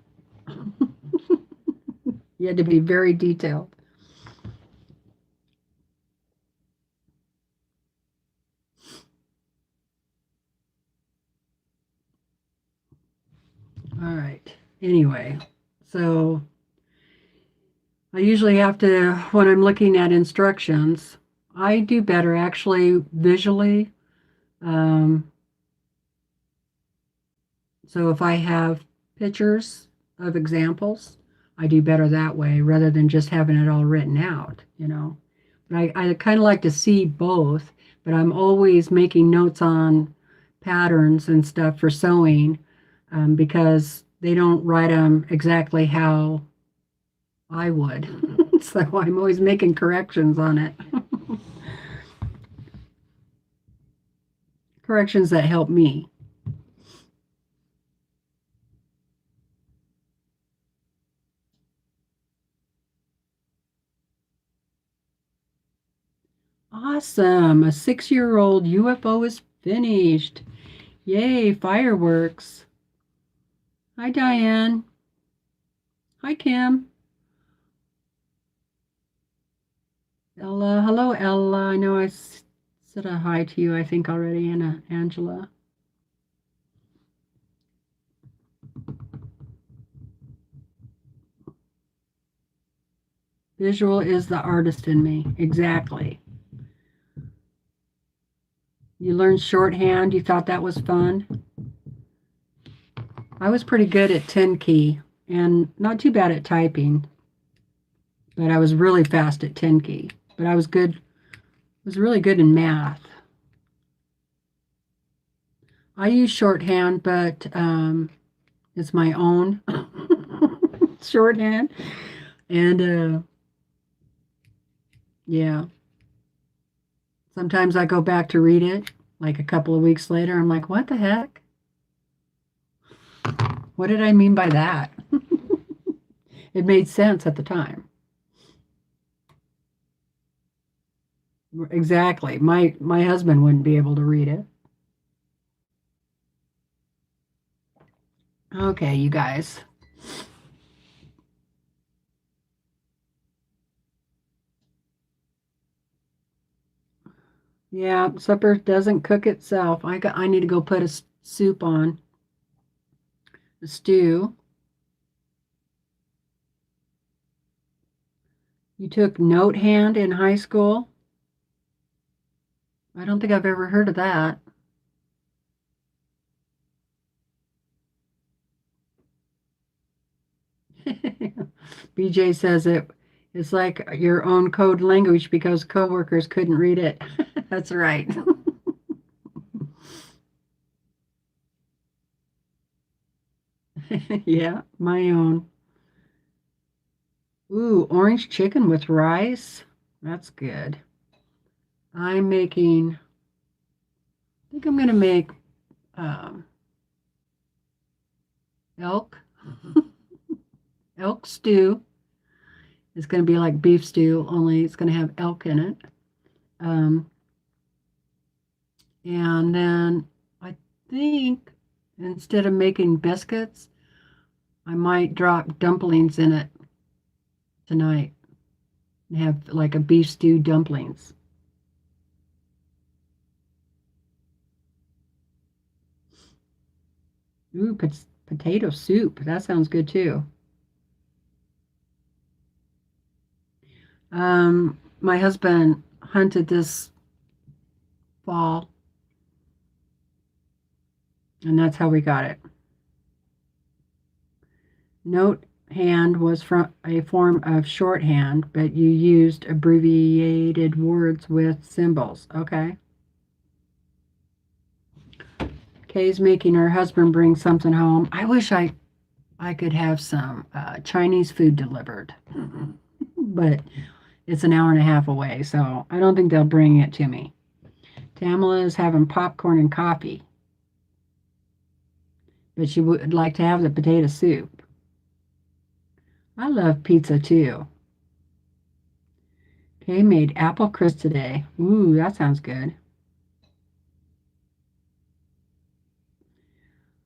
You had to be very detailed. All right. Anyway, so I usually have to, when I'm looking at instructions, I do better actually visually. So if I have pictures of examples, I do better that way rather than just having it all written out, you know. But I kind of like to see both, but I'm always making notes on patterns and stuff for sewing because they don't write them exactly how I would. So I'm always making corrections on it. Corrections that help me. Awesome. A 6-year-old UFO is finished. Yay, fireworks. Hi, Diane. Hi, Kim. Ella. Hello, Ella. I know I said a hi to you, I think, already, and Angela. Visual is the artist in me. Exactly. You learned shorthand. You thought that was fun. I was pretty good at 10 key and not too bad at typing, but I was really fast at 10 key. But I was good, was really good in math. I use shorthand, but it's my own shorthand. And yeah, sometimes I go back to read it like a couple of weeks later. I'm like, what the heck? What did I mean by that? It made sense at the time. Exactly. My husband wouldn't be able to read it. Okay, you guys. Yeah, supper doesn't cook itself. I need to go put a soup on. A stew. You took note hand in high school? I don't think I've ever heard of that. BJ says it's like your own code language because coworkers couldn't read it. That's right. Yeah, my own. Ooh, orange chicken with rice. That's good. I'm making, I think I'm going to make um, elk, elk stew. It's going to be like beef stew, only it's going to have elk in it. Um, and then I think instead of making biscuits, I might drop dumplings in it tonight and have like a beef stew dumplings. Ooh, potato soup. That sounds good too. My husband hunted this fall, and that's how we got it. Note hand was from a form of shorthand, but you used abbreviated words with symbols. Okay. Kay's making her husband bring something home. I wish I could have some Chinese food delivered, but it's an hour and a half away, so I don't think they'll bring it to me. Tamala is having popcorn and coffee, but she would like to have the potato soup. I love pizza too. Kay made apple crisp today. Ooh, that sounds good.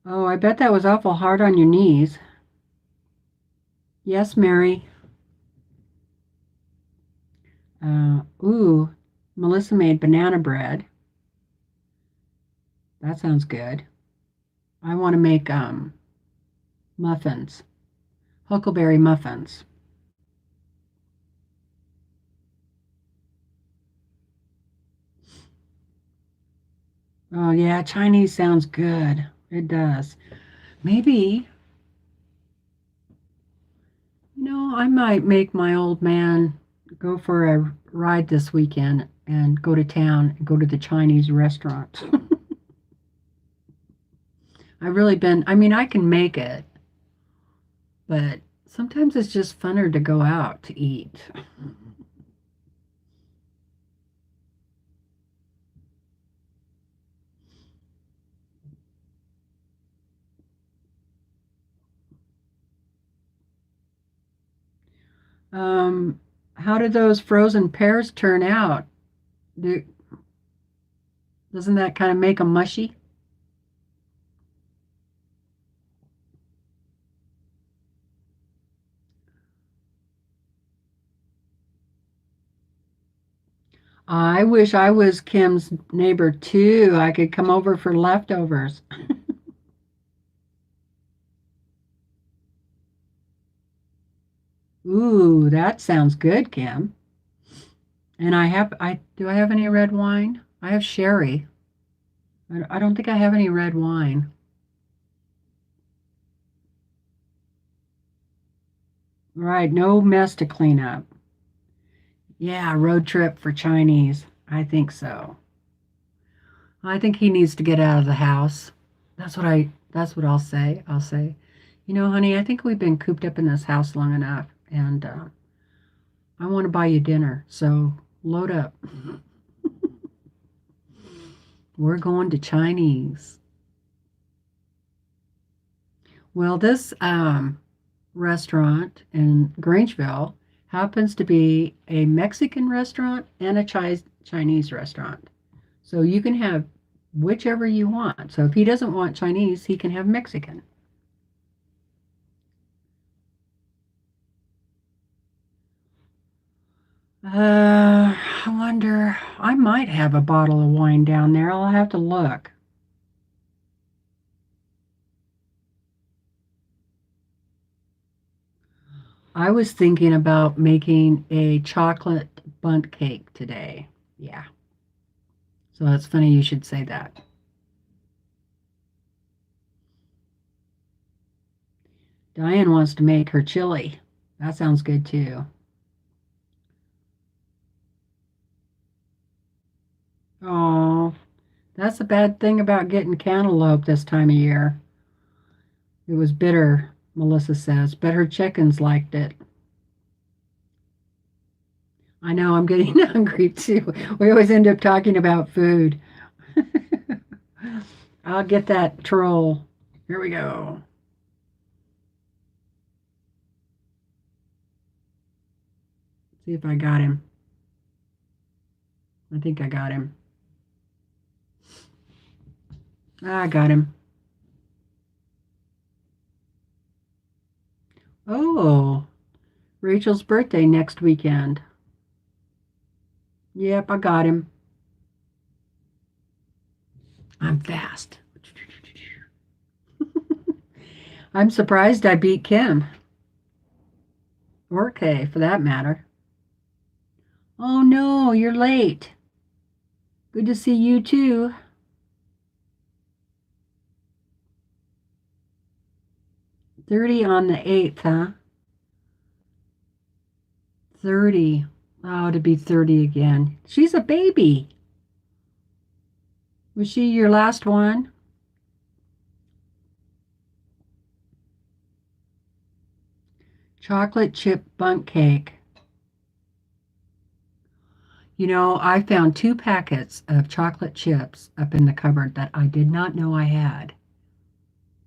Oh, I bet that was awful hard on your knees. Yes, Mary. Ooh, Melissa made banana bread. That sounds good. I want to make muffins, huckleberry muffins. Oh yeah, Chinese sounds good. It does. Maybe, I might make my old man go for a ride this weekend and go to town and go to the Chinese restaurant. I mean, I can make it, but sometimes it's just funner to go out to eat. Um, how did those frozen pears turn out? Do, doesn't that kind of make them mushy? I wish I was Kim's neighbor too. I could come over for leftovers. Ooh, that sounds good, Kim. And do I have any red wine? I have sherry. I don't think I have any red wine. Right, no mess to clean up. Yeah, road trip for Chinese. I think so. I think he needs to get out of the house. That's what I'll say. I'll say, honey, I think we've been cooped up in this house long enough and I want to buy you dinner. So load up. We're going to Chinese. Well, this restaurant in Grangeville happens to be a Mexican restaurant and a Chinese restaurant. So you can have whichever you want. So if he doesn't want Chinese, he can have Mexican. I wonder, I might have a bottle of wine down there. I'll have to look. I was thinking about making a chocolate bundt cake today. Yeah. So that's funny you should say that. Diane wants to make her chili. That sounds good too. Oh, that's a bad thing about getting cantaloupe this time of year. It was bitter, Melissa says, but her chickens liked it. I know, I'm getting hungry too. We always end up talking about food. I'll get that troll. Here we go. See if I got him. I think I got him. I got him. Oh, Rachel's birthday next weekend. Yep, I got him. I'm fast. I'm surprised I beat Kim. Or Kay, for that matter. Oh no, you're late. Good to see you too. 30 on the 8th, huh? 30. Oh, to be 30 again. She's a baby. Was she your last one? Chocolate chip bundt cake. I found 2 packets of chocolate chips up in the cupboard that I did not know I had.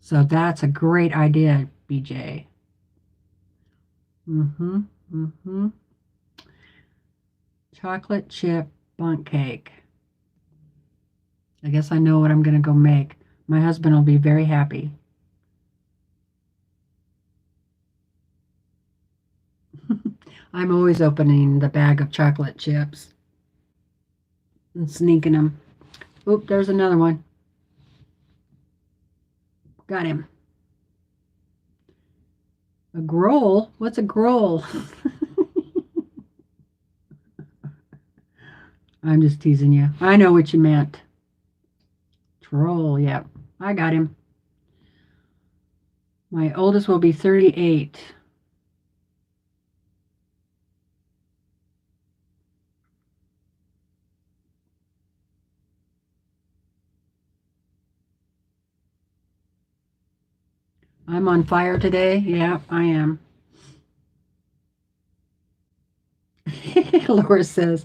So that's a great idea, BJ. Mm-hmm. Mm-hmm. Chocolate chip bundt cake. I guess I know what I'm going to go make. My husband will be very happy. I'm always opening the bag of chocolate chips and sneaking them. Oop, there's another one. Got him. A growl? What's a growl? I'm just teasing you. I know what you meant. Troll, yep. I got him. My oldest will be 38. I'm on fire today. Yeah, I am. Laura says,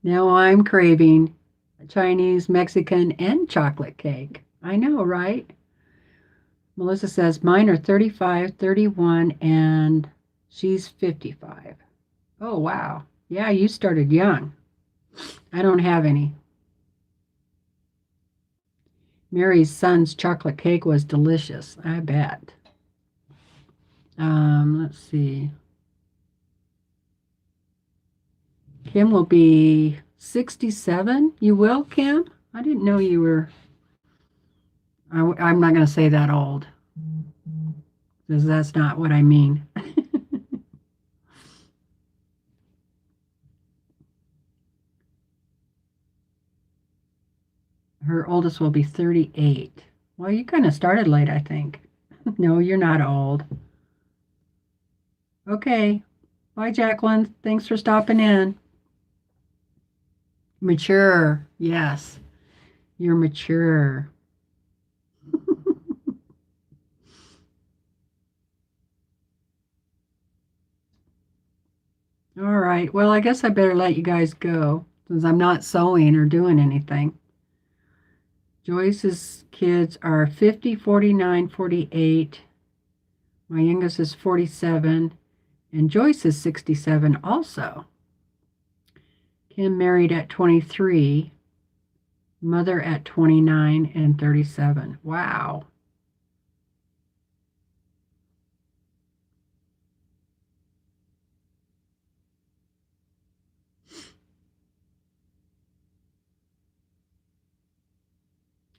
now I'm craving Chinese, Mexican, and chocolate cake. I know, right? Melissa says, mine are 35, 31, and she's 55. Oh, wow. Yeah, you started young. I don't have any. Mary's son's chocolate cake was delicious. I bet. Let's see. Kim will be 67. You will, Kim? I didn't know you were. I'm not going to say that old because that's not what I mean. Her oldest will be 38. Well, you kind of started late, I think. No, you're not old. Okay. Bye, Jacqueline. Thanks for stopping in. Mature. Yes, you're mature. All right. Well, I guess I better let you guys go since I'm not sewing or doing anything. Joyce's kids are 50, 49, 48. My youngest is 47, and Joyce is 67 also. Kim married at 23, mother at 29 and 37. Wow.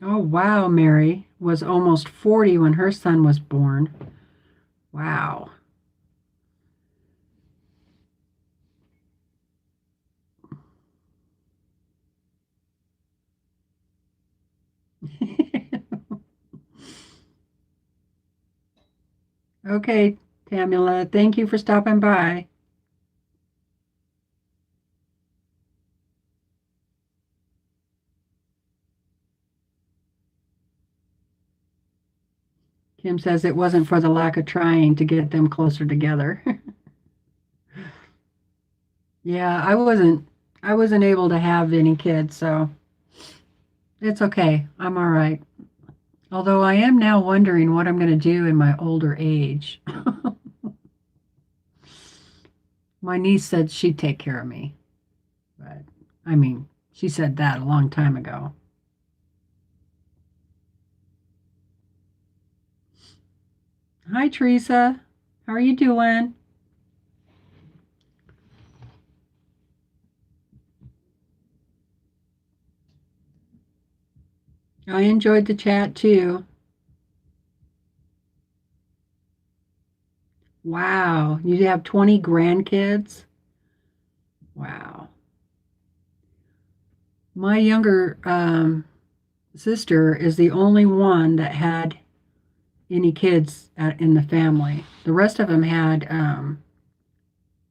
Oh, wow, Mary was almost 40 when her son was born. Wow. Okay, Tamila, thank you for stopping by. Kim says it wasn't for the lack of trying to get them closer together. Yeah, I wasn't able to have any kids, so it's okay. I'm all right. Although I am now wondering what I'm going to do in my older age. My niece said she'd take care of me, but I mean, she said that a long time ago. Hi, Teresa. How are you doing? I enjoyed the chat too. Wow, you have 20 grandkids? Wow. My younger sister is the only one that had any kids in the family. The rest of them had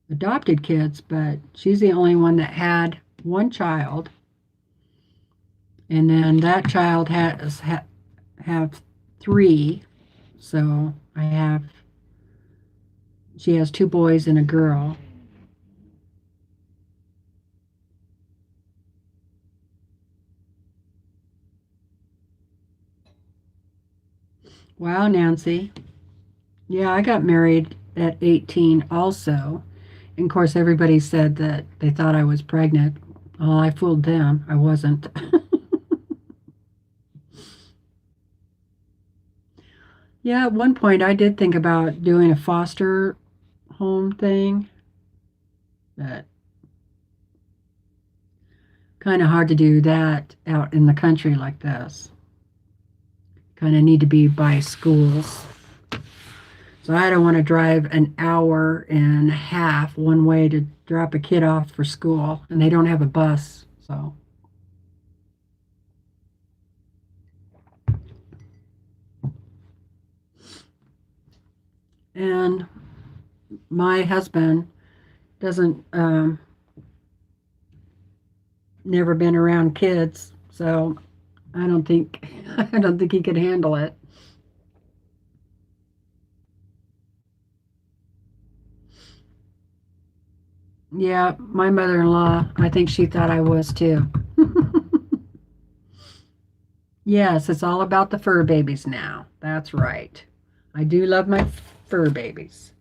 adopted kids, but she's the only one that had one child. And then that child have three. So she has two boys and a girl. Wow, Nancy. Yeah, I got married at 18 also. And of course, everybody said that they thought I was pregnant. Well, I fooled them. I wasn't. Yeah, at one point I did think about doing a foster home thing, but kind of hard to do that out in the country like this. Kind of need to be by schools. So I don't want to drive an hour and a half one way to drop a kid off for school, and they don't have a bus. So, and my husband doesn't never been around kids, so I don't think I don't think he could handle it. Yeah, my mother-in-law, I think she thought I was too. Yes, it's all about the fur babies now. That's right. I do love my fur babies.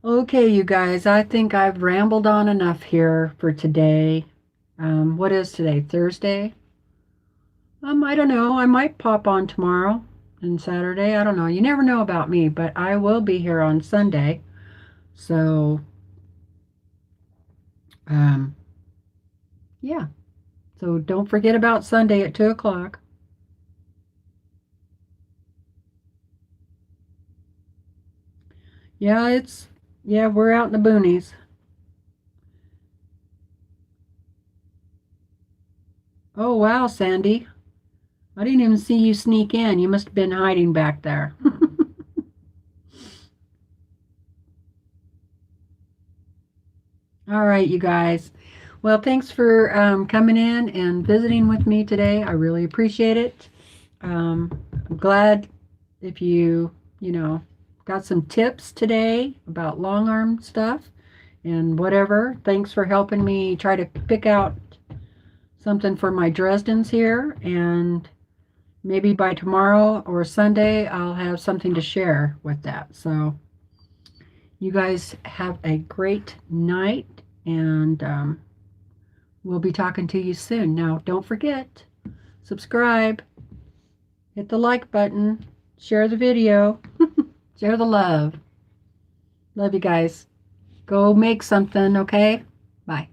Okay, you guys, I think I've rambled on enough here for today. What is today? Thursday? I don't know. I might pop on tomorrow and Saturday. I don't know. You never know about me, but I will be here on Sunday. So, um, yeah. So don't forget about Sunday at 2 o'clock. Yeah, yeah, we're out in the boonies. Oh, wow, Sandy. I didn't even see you sneak in. You must have been hiding back there. All right, you guys. Well, thanks for coming in and visiting with me today. I really appreciate it. I'm glad if got some tips today about long arm stuff and whatever. Thanks for helping me try to pick out something for my Dresdens here. And maybe by tomorrow or Sunday, I'll have something to share with that. So you guys have a great night, and we'll be talking to you soon. Now, don't forget, subscribe, hit the like button, share the video, share the love. Love you guys. Go make something, okay? Bye.